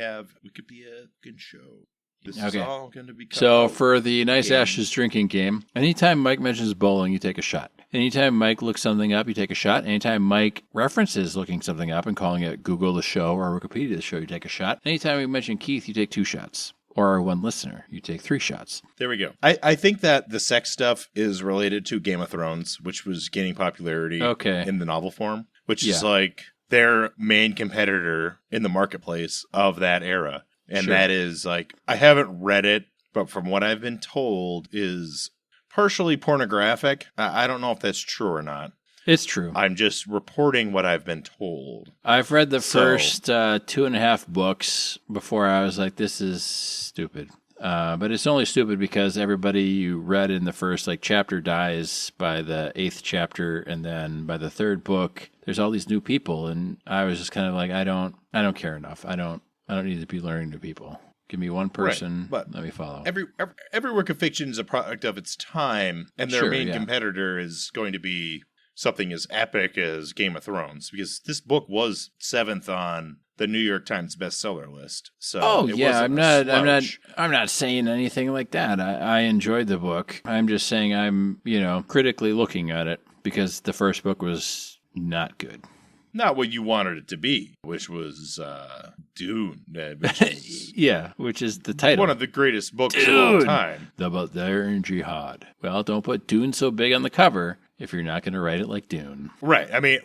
could be a good show. This Okay. is all going to be So for the Nice Ashes drinking game, anytime Mike mentions bowling, you take a shot. Anytime Mike looks something up, you take a shot. Anytime Mike references looking something up and calling it Google the show or Wikipedia the show, you take a shot. Anytime we mention Keith, you take 2 shots. Or one listener, you take 3 shots. There we go. I think that the sex stuff is related to Game of Thrones, which was gaining popularity in the novel form, which is like their main competitor in the marketplace of that era. And that is, like, I haven't read it, but from what I've been told is partially pornographic. I don't know if that's true or not. It's true. I'm just reporting what I've been told. I've read the first 2.5 books before I was like, this is stupid. But it's only stupid because everybody you read in the first, like, chapter dies by the 8th chapter, and then by the 3rd book, there's all these new people, and I was just kind of like, I don't care enough. I don't need to be learning to people. Give me one person, let me follow. Every work of fiction is a product of its time, and their main competitor is going to be something as epic as Game of Thrones, because this book was 7th on the New York Times bestseller list. So I'm not saying anything like that. I enjoyed the book. I'm just saying I'm, critically looking at it because the first book was not good. Not what you wanted it to be, which was Dune. Which is the title. One of the greatest books of all time. The Butlerian Jihad. Well, don't put Dune so big on the cover if you're not going to write it like Dune. Right. I mean,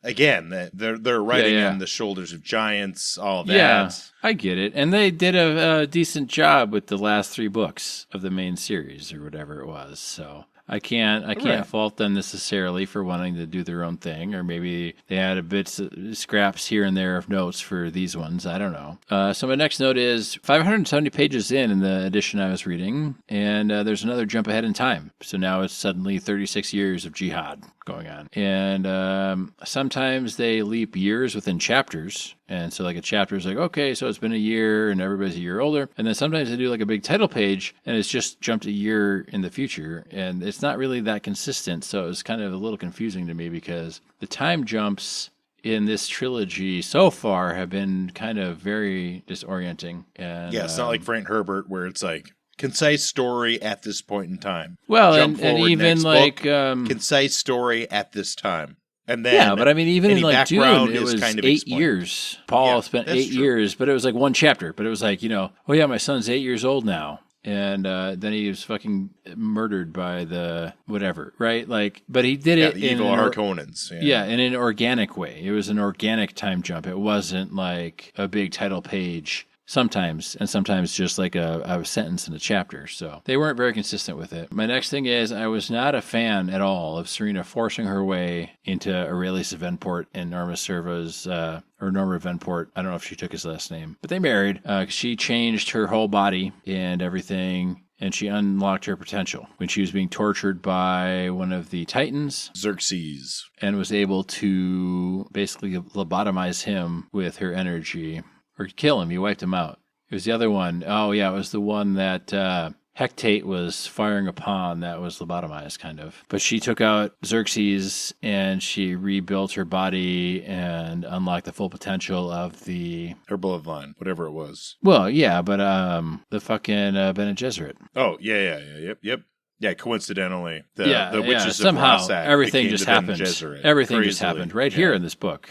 again, they're writing on the shoulders of giants, all that. Yeah, I get it. And they did a decent job with the last 3 books of the main series or whatever it was, so... I can't fault them necessarily for wanting to do their own thing, or maybe they had a bit scraps here and there of notes for these ones. I don't know. So my next note is 570 pages in the edition I was reading, and there's another jump ahead in time. So now it's suddenly 36 years of jihad going on. And sometimes they leap years within chapters, And so like a chapter is like, okay, so it's been a year and everybody's a year older. And then sometimes they do like a big title page and it's just jumped a year in the future. And it's not really that consistent. So it was kind of a little confusing to me because the time jumps in this trilogy so far have been kind of very disorienting. And yeah, it's not like Frank Herbert where it's like concise story at this point in time. Well, Jump and forward, even next like book, concise story at this time. And then yeah, but I mean, even in like Dune, it was kind of 8 explained. years. Paul spent 8 true. years, but it was like one chapter. But it was like, oh yeah, my son's 8 years old now. And then he was fucking murdered by the whatever, right? Like, but he did it the evil Harkonnens. Yeah, in an organic way. It was an organic time jump. It wasn't like a big title page sometimes, and sometimes just like a sentence in a chapter. So they weren't very consistent with it. My next thing is I was not a fan at all of Serena forcing her way into Aurelius Venport and Norma Serva's, or Norma Venport. I don't know if she took his last name, but they married. She changed her whole body and everything, and she unlocked her potential when she was being tortured by one of the Titans, Xerxes, and was able to basically lobotomize him with her energy. Or kill him. You wiped him out. It was the other one. Oh, yeah, it was the one that Hecate was firing upon that was lobotomized, kind of. But she took out Xerxes, and she rebuilt her body and unlocked the full potential of her bloodline, whatever it was. Well, yeah, but the fucking Bene Gesserit. Oh, yeah, yep. Yeah, coincidentally, the witches somehow of Crusade everything just happened. Everything crazily. just happened right here in this book.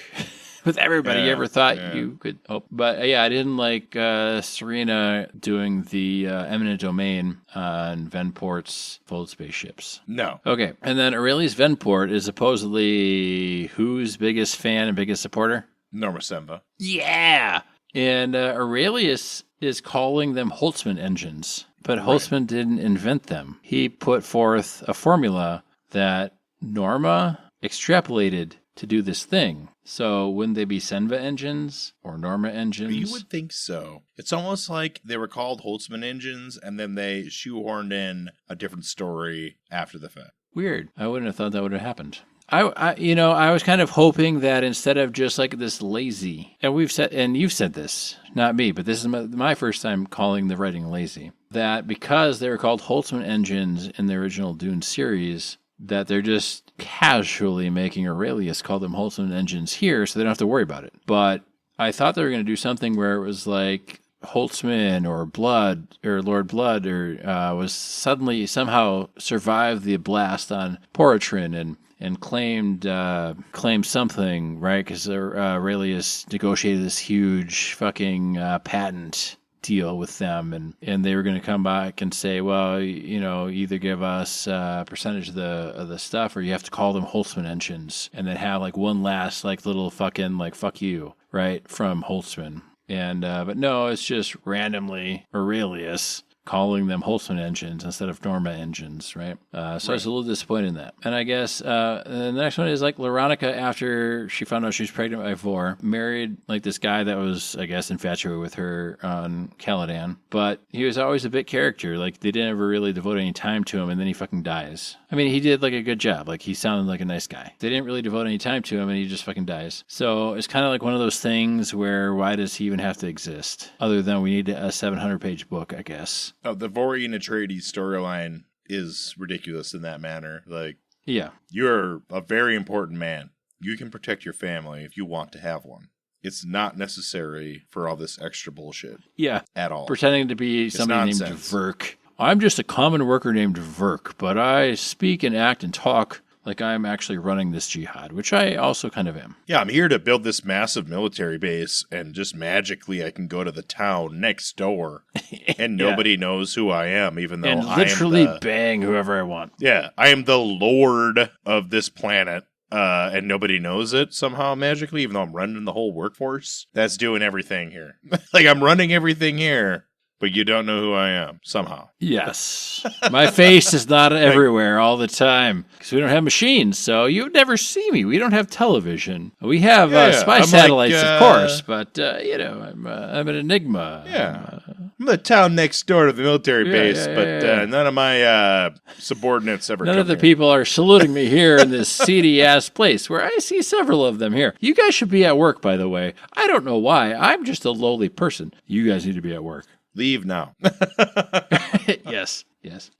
With everybody you ever thought you could hope. But yeah, I didn't like Serena doing the eminent domain on Venport's fold spaceships. No. Okay, and then Aurelius Venport is supposedly whose biggest fan and biggest supporter? Norma Semba. Yeah! And Aurelius is calling them Holtzman engines, but Holtzman didn't invent them. He put forth a formula that Norma extrapolated to do this thing. So wouldn't they be Senva engines or Norma engines? You would think so. It's almost like they were called Holtzman engines and then they shoehorned in a different story after the fact. Weird. I wouldn't have thought that would have happened. I was kind of hoping that instead of just like this lazy, and you've said this, not me, but this is my first time calling the writing lazy, that because they were called Holtzman engines in the original Dune series, that they're just casually making Aurelius call them Holtzman engines here so they don't have to worry about it. But I thought they were going to do something where it was like Holtzman or Blood or Lord Blood was suddenly somehow survived the blast on Poratrin and claimed something, right? Because Aurelius negotiated this huge fucking patent deal with them, and they were going to come back and say, well, either give us a percentage of the stuff, or you have to call them Holtzman engines, and then have like one last like little fucking like fuck you, right, from Holtzman. And but no, it's just randomly Aurelius calling them Holtzman engines instead of Norma engines, right? So I was a little disappointed in that. And I guess the next one is like Lauronica, after she found out she was pregnant by Vor, married like this guy that was, I guess, infatuated with her on Caladan. But he was always a bit character. Like they didn't ever really devote any time to him, and then he fucking dies. I mean, he did like a good job. Like he sounded like a nice guy. They didn't really devote any time to him, and he just fucking dies. So it's kind of like one of those things where why does he even have to exist? Other than we need a 700-page book, I guess. Oh, the Vorian Atreides storyline is ridiculous in that manner. Like, yeah, you're a very important man. You can protect your family if you want to have one. It's not necessary for all this extra bullshit. Yeah, at all. Pretending to be somebody named Verk. I'm just a common worker named Verk, but I speak and act and talk like I'm actually running this jihad, which I also kind of am. Yeah, I'm here to build this massive military base, and just magically I can go to the town next door, and nobody knows who I am, even though and I literally am bang whoever I want. Yeah, I am the lord of this planet, and nobody knows it somehow magically, even though I'm running the whole workforce. That's doing everything here. Like, I'm running everything here. But you don't know who I am, somehow. Yes. My face is not everywhere all the time, because we don't have machines, so you would never see me. We don't have television. We have spy satellites, of course, but, I'm an enigma. Yeah. I'm the town next door to the military base, but none of my subordinates ever None come of the here. people are saluting me here in this seedy-ass place where I see several of them here. You guys should be at work, by the way. I don't know why. I'm just a lowly person. You guys need to be at work. Leave now. Yes.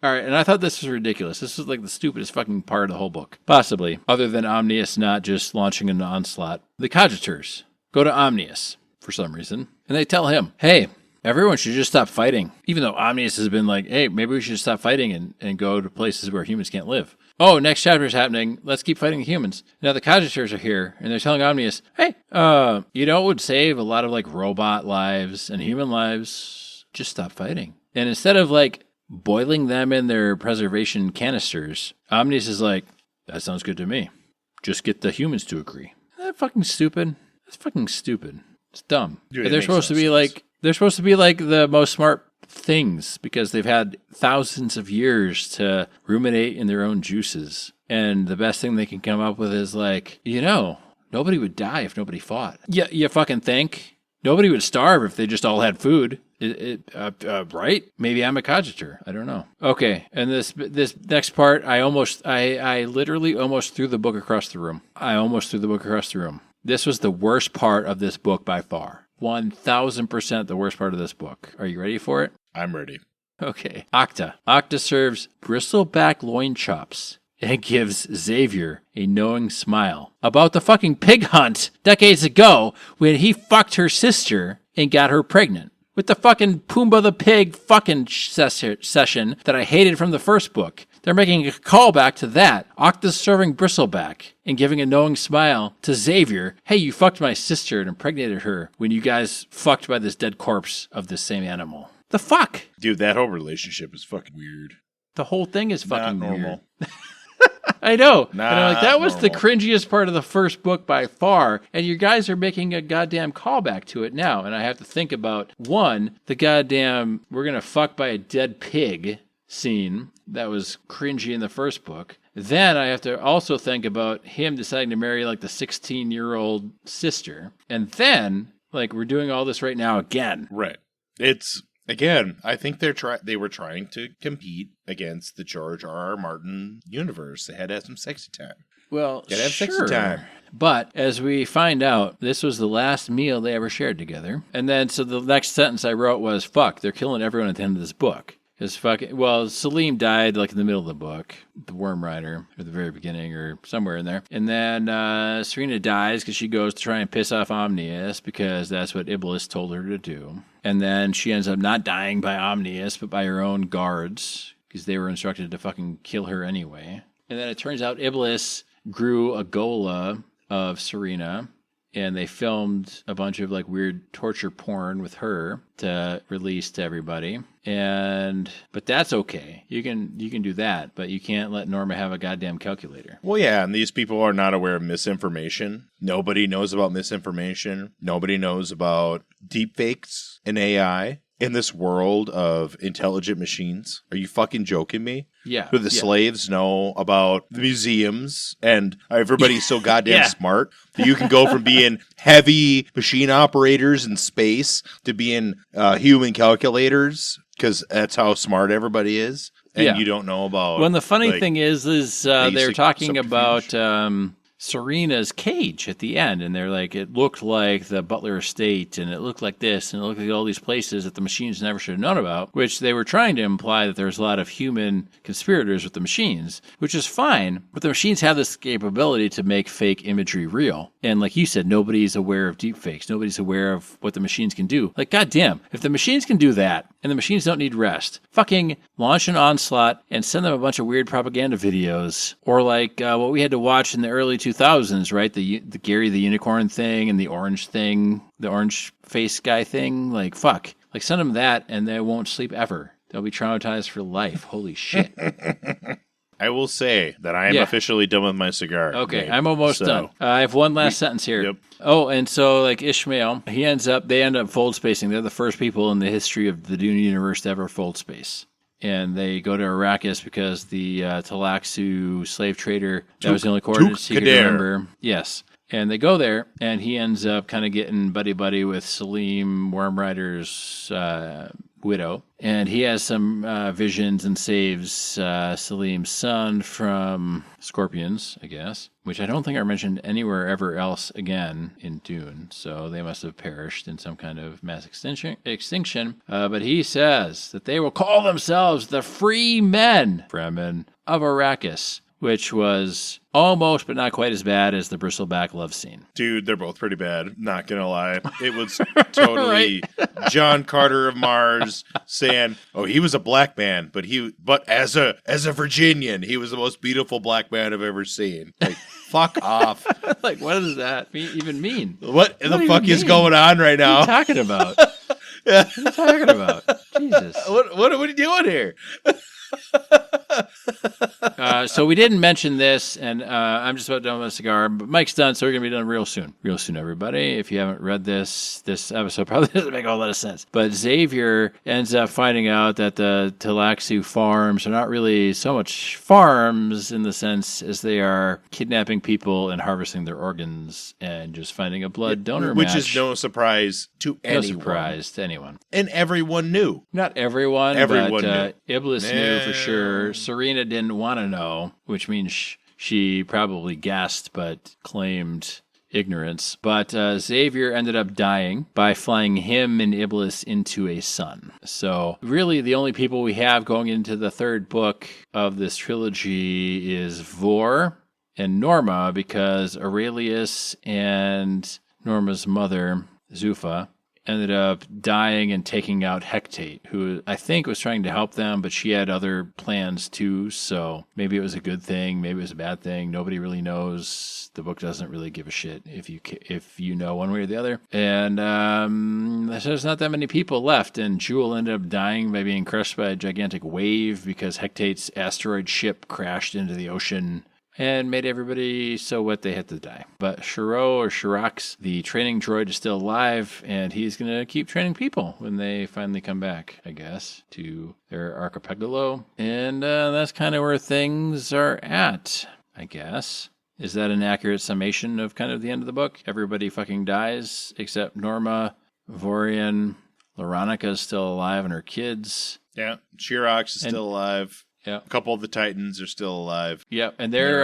All right, and I thought this was ridiculous. This was like the stupidest fucking part of the whole book. Possibly, other than Omnius not just launching an onslaught. The Cogitators go to Omnius for some reason, and they tell him, hey, everyone should just stop fighting. Even though Omnius has been like, hey, maybe we should stop fighting and go to places where humans can't live. Oh, next chapter is happening. Let's keep fighting the humans. Now the Cogitators are here, and they're telling Omnius, hey, you know what would save a lot of like robot lives and human lives? Just stop fighting. And instead of like boiling them in their preservation canisters, Omnius is like, that sounds good to me. Just get the humans to agree. Isn't that fucking stupid? That's fucking stupid. It's dumb. Dude, they're supposed to be like the most smart things because they've had thousands of years to ruminate in their own juices. And the best thing they can come up with is like, nobody would die if nobody fought. Yeah, you fucking think? Nobody would starve if they just all had food. Right? Maybe I'm a cogitator. I don't know. Okay, and this next part, I literally almost threw the book across the room. This was the worst part of this book by far. 1,000% the worst part of this book. Are you ready for it? I'm ready. Okay. Octa serves bristleback loin chops and gives Xavier a knowing smile about the fucking pig hunt decades ago when he fucked her sister and got her pregnant. With the fucking Pumbaa the Pig fucking session that I hated from the first book. They're making a callback to that. Octa's serving Bristleback and giving a knowing smile to Xavier. Hey, you fucked my sister and impregnated her when you guys fucked by this dead corpse of this same animal. The fuck? Dude, that whole relationship is fucking weird. The whole thing is fucking Not normal. weird. I know. And I'm like, that was normal. the cringiest part of the first book by far. And you guys are making a goddamn callback to it now. And I have to think about, one, the goddamn we're going to fuck by a dead pig scene that was cringy in the first book. Then I have to also think about him deciding to marry like the 16-year-old sister. And then, like, we're doing all this right now again. Right. It's... Again, I think they were trying to compete against the George R.R. Martin universe. They had to have some sexy time. Well, Gotta have sure. sexy time. But as we find out, this was the last meal they ever shared together. And then, so the next sentence I wrote was, fuck, they're killing everyone at the end of this book. Because Salim died like in the middle of the book, the Worm Rider, or the very beginning, or somewhere in there. And then Serena dies because she goes to try and piss off Omnius because that's what Iblis told her to do. And then she ends up not dying by Omnius, but by her own guards because they were instructed to fucking kill her anyway. And then it turns out Iblis grew a gola of Serena. And they filmed a bunch of like weird torture porn with her to release to everybody. But that's okay. You can do that, but you can't let Norma have a goddamn calculator. Well, yeah, and these people are not aware of misinformation. Nobody knows about misinformation. Nobody knows about deepfakes and AI in this world of intelligent machines. Are you fucking joking me? Yeah. Do the slaves know about the museums and everybody's so goddamn smart that you can go from being heavy machine operators in space to being human calculators because that's how smart everybody is. And you don't know about... Well, and the funny thing is they're talking subterfuge. about Serena's cage at the end, and they're like, it looked like the Butler estate, and it looked like this, and it looked like all these places that the machines never should have known about, which they were trying to imply that there's a lot of human conspirators with the machines, which is fine, but the machines have this capability to make fake imagery real. And like you said, nobody's aware of deepfakes. Nobody's aware of what the machines can do. Like, goddamn, if the machines can do that, and the machines don't need rest, fucking launch an onslaught and send them a bunch of weird propaganda videos, or like what we had to watch in the early 2000s, right? The Gary the Unicorn thing and the orange thing, the orange face guy thing. Like, fuck. Like, send them that and they won't sleep ever. They'll be traumatized for life. Holy shit. I will say that I am officially done with my cigar. Okay, Nate. I'm almost done. I have one last sentence here. Yep. Oh, and so like Ishmael, they end up fold spacing. They're the first people in the history of the Dune universe to ever fold space. And they go to Arrakis because the Talaxu slave trader, that was the only coordinates he could remember. Yes. And they go there, and he ends up kind of getting buddy-buddy with Salim, Worm Rider's widow. And he has some visions and saves Salim's son from scorpions, I guess, which I don't think are mentioned anywhere ever else again in Dune. So they must have perished in some kind of mass extinction. But he says that they will call themselves the Free Men, Fremen, of Arrakis, which was almost but not quite as bad as the bristleback love scene. Dude, they're both pretty bad. Not gonna lie. It was totally John Carter of Mars saying, "Oh, he was a black man, but as a Virginian, he was the most beautiful black man I've ever seen." Like, fuck off. Like, what does that even mean? What the fuck is going on right now? What are you talking about? What are you talking about? Jesus. What are we doing here? So we didn't mention this, and I'm just about done with a cigar, but Mike's done, so we're going to be done real soon. Real soon, everybody. If you haven't read this episode probably doesn't make a whole lot of sense. But Xavier ends up finding out that the Talaxu farms are not really so much farms in the sense as they are kidnapping people and harvesting their organs and just finding a blood donor which match. is no surprise to anyone. No surprise to anyone. And everyone knew. Not everyone, Everyone but knew. Iblis knew for sure. Serena didn't want to know, which means she probably guessed but claimed ignorance. But Xavier ended up dying by flying him and Iblis into a sun. So really the only people we have going into the third book of this trilogy is Vor and Norma, because Aurelius and Norma's mother, Zufa, ended up dying and taking out Hecate, who I think was trying to help them, but she had other plans too, so maybe it was a good thing, maybe it was a bad thing. Nobody really knows. The book doesn't really give a shit if you know one way or the other. And there's not that many people left, and Jewel ended up dying by being crushed by a gigantic wave because Hecate's asteroid ship crashed into the ocean and made everybody so wet they had to die. But Shiro or Shirax, the training droid, is still alive, and he's going to keep training people when they finally come back, I guess, to their archipelago. And that's kind of where things are at, I guess. Is that an accurate summation of kind of the end of the book? Everybody fucking dies except Norma, Vorian, Loronica is still alive and her kids. Yeah, Shirax is still alive. Yeah, a couple of the Titans are still alive. Yeah, and they're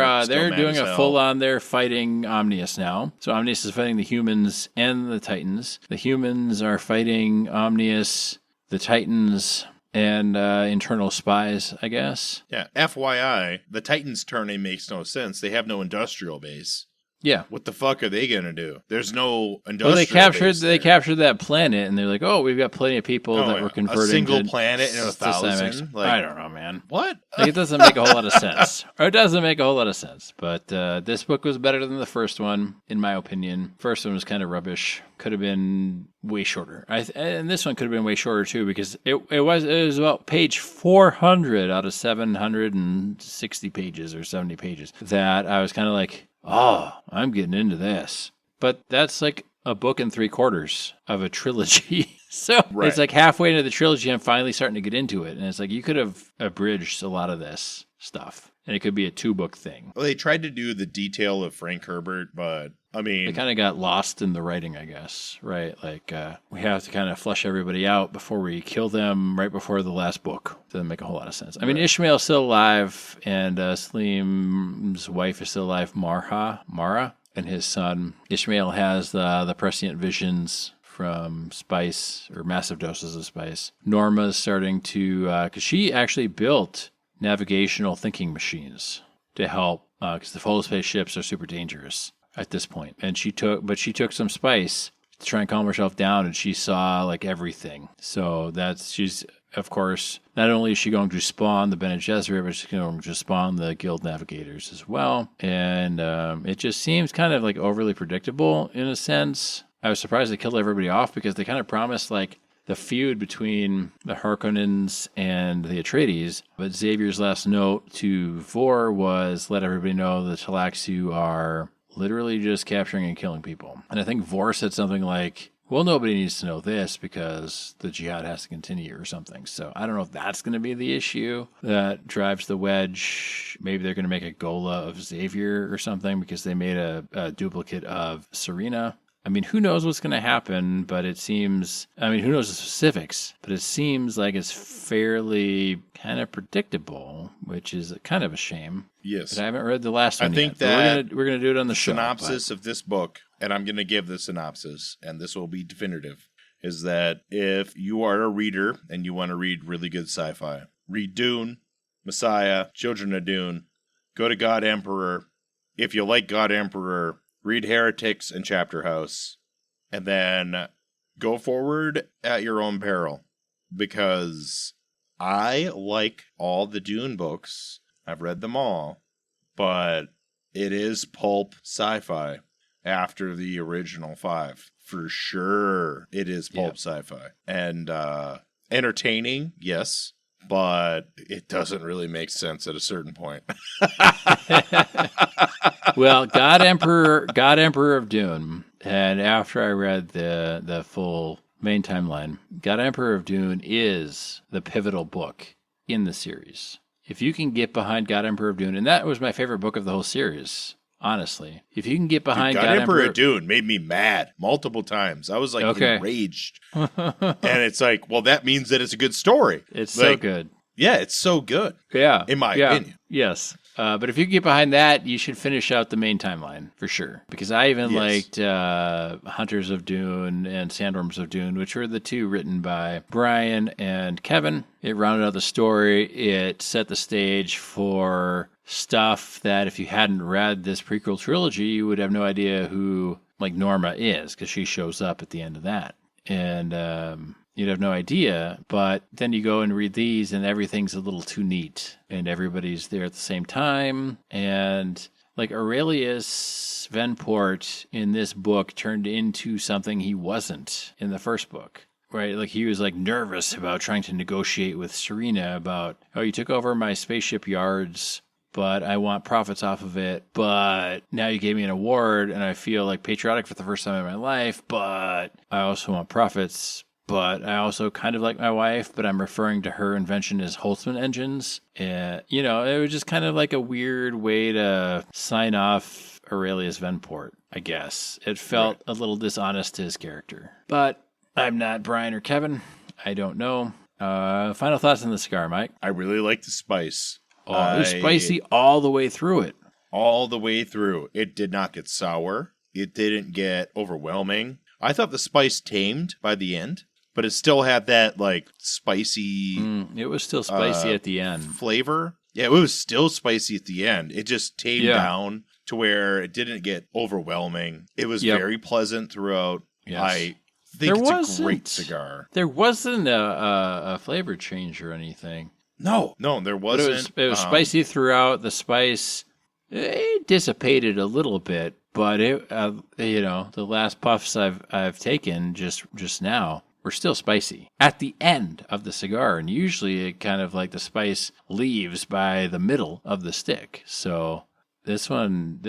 doing a full-on. They're fighting Omnius now. So Omnius is fighting the humans and the Titans. The humans are fighting Omnius, the Titans, and internal spies, I guess. Yeah. FYI, the Titans' turning makes no sense. They have no industrial base. Yeah. What the fuck are they gonna do? There's no industrial. Well, they base captured that planet, and they're like, "Oh, we've got plenty of people that were converting a single to planet in 1,000." Like, I don't know, man. What? Like, it doesn't make a whole lot of sense. Or it doesn't make a whole lot of sense. But this book was better than the first one, in my opinion. First one was kind of rubbish. Could have been way shorter. And this one could have been way shorter too, because it was about page 400 out of 760 pages or 70 pages that I was kind of like, oh, I'm getting into this. But that's like a book and 3/4 of a trilogy. So It's like halfway into the trilogy, I'm finally starting to get into it. And it's like, you could have abridged a lot of this stuff. And it could be a 2-book thing. Well, they tried to do the detail of Frank Herbert, but I mean, they kind of got lost in the writing, I guess, right? Like, we have to kind of flesh everybody out before we kill them right before the last book. Doesn't make a whole lot of sense. I mean, Ishmael's still alive, and Salim's wife is still alive, Mara, and his son. Ishmael has the prescient visions from spice, or massive doses of spice. Norma's starting to, because she actually built navigational thinking machines to help, because the holospaceships ships are super dangerous at this point. And she took some spice to try and calm herself down, and she saw like everything. So she's, of course, not only is she going to spawn the Bene Gesserit, but she's going to spawn the Guild Navigators as well. And it just seems kind of like overly predictable in a sense. I was surprised they killed everybody off, because they kind of promised like the feud between the Harkonnens and the Atreides. But Xavier's last note to Vor was, let everybody know the Talaxu are literally just capturing and killing people. And I think Vor said something like, well, nobody needs to know this because the jihad has to continue or something. So I don't know if that's going to be the issue that drives the wedge. Maybe they're going to make a Gola of Xavier or something, because they made a duplicate of Serena. I mean, who knows what's going to happen, but it seems, I mean, who knows the specifics, but it seems like it's fairly kind of predictable, which is kind of a shame. Yes. But I haven't read the last one I think yet. that we're gonna do it on the show. Synopsis of this book, and I'm going to give the synopsis, and this will be definitive, is that if you are a reader and you want to read really good sci-fi, read Dune, Messiah, Children of Dune, go to God Emperor. If you like God Emperor, read Heretics and Chapter House, and then go forward at your own peril, because I like all the Dune books. I've read them all, but it is pulp sci-fi after the original 5. For sure, it is pulp sci-fi. And entertaining, yes, but it doesn't really make sense at a certain point. Well, God Emperor of Dune, and after I read the full main timeline, God Emperor of Dune is the pivotal book in the series. If you can get behind God Emperor of Dune, and that was my favorite book of the whole series, honestly. If you can get behind God Emperor of Dune made me mad multiple times. I was like enraged. And it's like, well, that means that it's a good story. It's like, so good. Yeah, it's so good. Yeah. In my opinion. Yes. But if you get behind that, you should finish out the main timeline for sure. Because I even liked Hunters of Dune and Sandworms of Dune, which were the two written by Brian and Kevin. It rounded out the story. It set the stage for stuff that if you hadn't read this prequel trilogy, you would have no idea who like Norma is, because she shows up at the end of that. And you'd have no idea, but then you go and read these and everything's a little too neat and everybody's there at the same time. And like Aurelius Venport in this book turned into something he wasn't in the first book, right? Like he was like nervous about trying to negotiate with Serena about, oh, you took over my spaceship yards, but I want profits off of it. But now you gave me an award and I feel like patriotic for the first time in my life, but I also want profits. But I also kind of like my wife, but I'm referring to her invention as Holtzman engines. And, you know, it was just kind of like a weird way to sign off Aurelius Venport, I guess. It felt a little dishonest to his character. But I'm not Brian or Kevin. I don't know. Final thoughts on the cigar, Mike? I really like the spice. Oh, it was spicy all the way through it. All the way through. It did not get sour. It didn't get overwhelming. I thought the spice tamed by the end. But it still had that, like, spicy... it was still spicy at the end. Flavor. Yeah, it was still spicy at the end. It just tamed down to where it didn't get overwhelming. It was very pleasant throughout. Yes. I think it's a great cigar. There wasn't a flavor change or anything. No, there wasn't. It was spicy throughout. The spice, it dissipated a little bit. But, it, you know, the last puffs I've taken just now... were still spicy at the end of the cigar. And usually it kind of like the spice leaves by the middle of the stick. So this one,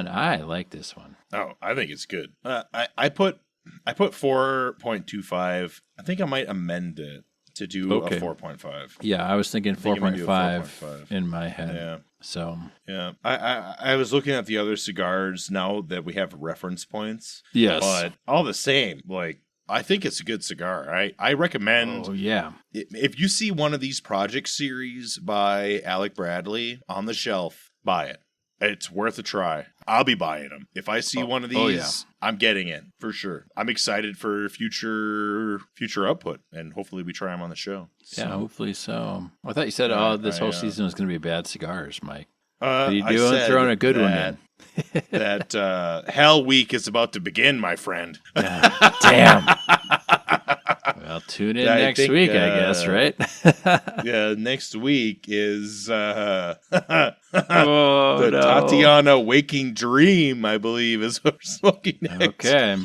I like this one. Oh, I think it's good. I put 4.25. I think I might amend it to do a 4.5. Yeah, I was thinking 4.5 in my head. Yeah. So yeah, I was looking at the other cigars now that we have reference points. Yes. But all the same, like, I think it's a good cigar. I recommend. Oh, yeah. If you see one of these project series by Alec Bradley on the shelf, buy it. It's worth a try. I'll be buying them. If I see one of these, I'm getting it for sure. I'm excited for future output, and hopefully we try them on the show. So. Yeah, hopefully so. I thought you said this whole season was going to be bad cigars, Mike. What are you doing? Throwing a good one in. That Hell Week is about to begin, my friend. Damn. Well, tune in next week, I guess, right? Yeah, next week is the Tatiana Waking Dream, I believe, is what we're smoking next. Okay.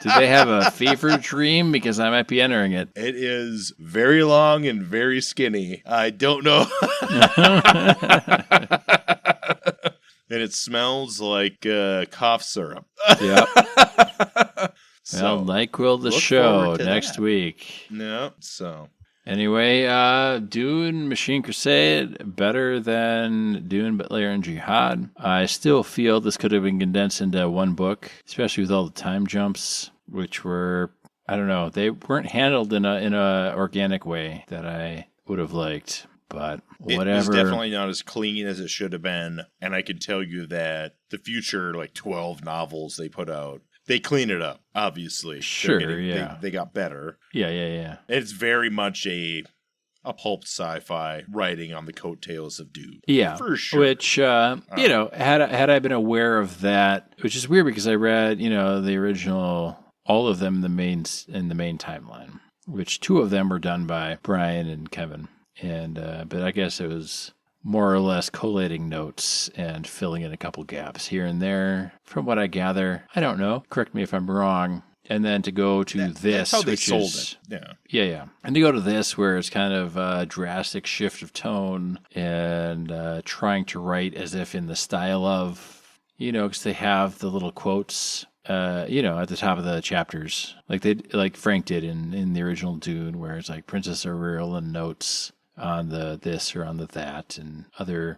Do they have a fever dream? Because I might be entering it. It is very long and very skinny. I don't know. And it smells like cough syrup. Yep. Well, NyQuil the show next week. No, so. Anyway, Dune, Machine Crusade, better than Dune, Butlerian Jihad. I still feel this could have been condensed into one book, especially with all the time jumps, which were, I don't know, they weren't handled in a organic way that I would have liked. But whatever. It was definitely not as clean as it should have been. And I can tell you that the future, 12 novels they put out, they clean it up, obviously. Sure, yeah. They got better. Yeah. It's very much a pulp sci-fi writing on the coattails of Dune. Yeah, for sure. Which, had I been aware of that, which is weird because I read, the original, all of them in the main timeline, which 2 of them were done by Brian and Kevin. And but I guess it was more or less collating notes and filling in a couple gaps here and there. From what I gather, I don't know. Correct me if I'm wrong. And then to go to this, that's how they which sold is, it. Yeah. And to go to this, where it's kind of a drastic shift of tone and trying to write as if in the style of, because they have the little quotes. At the top of the chapters, like Frank did in the original Dune, where it's like Princess Auriel and notes on the this or on the that and other,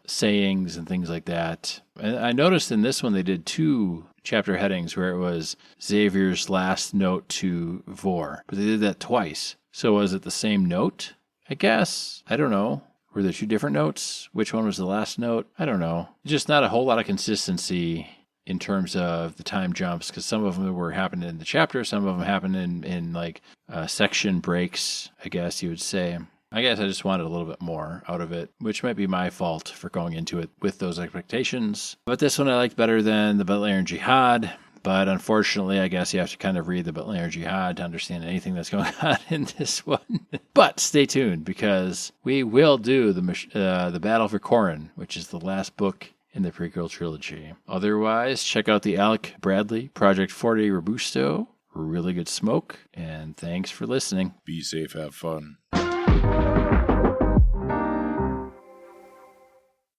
sayings and things like that. And I noticed in this one they did 2 chapter headings where it was Xavier's last note to Vor, but they did that twice. So was it the same note? I guess. I don't know. Were there 2 different notes? Which one was the last note? I don't know. Just not a whole lot of consistency in terms of the time jumps, because some of them were happening in the chapter, some of them happened in section breaks, I guess you would say. I guess I just wanted a little bit more out of it, which might be my fault for going into it with those expectations. But this one I liked better than the Butlerian Jihad. But unfortunately, I guess you have to kind of read the Butlerian Jihad to understand anything that's going on in this one. But stay tuned, because we will do the Battle for Corran, which is the last book in the prequel trilogy. Otherwise, check out the Alec Bradley Project 40 Robusto. Really good smoke, and thanks for listening. Be safe, have fun.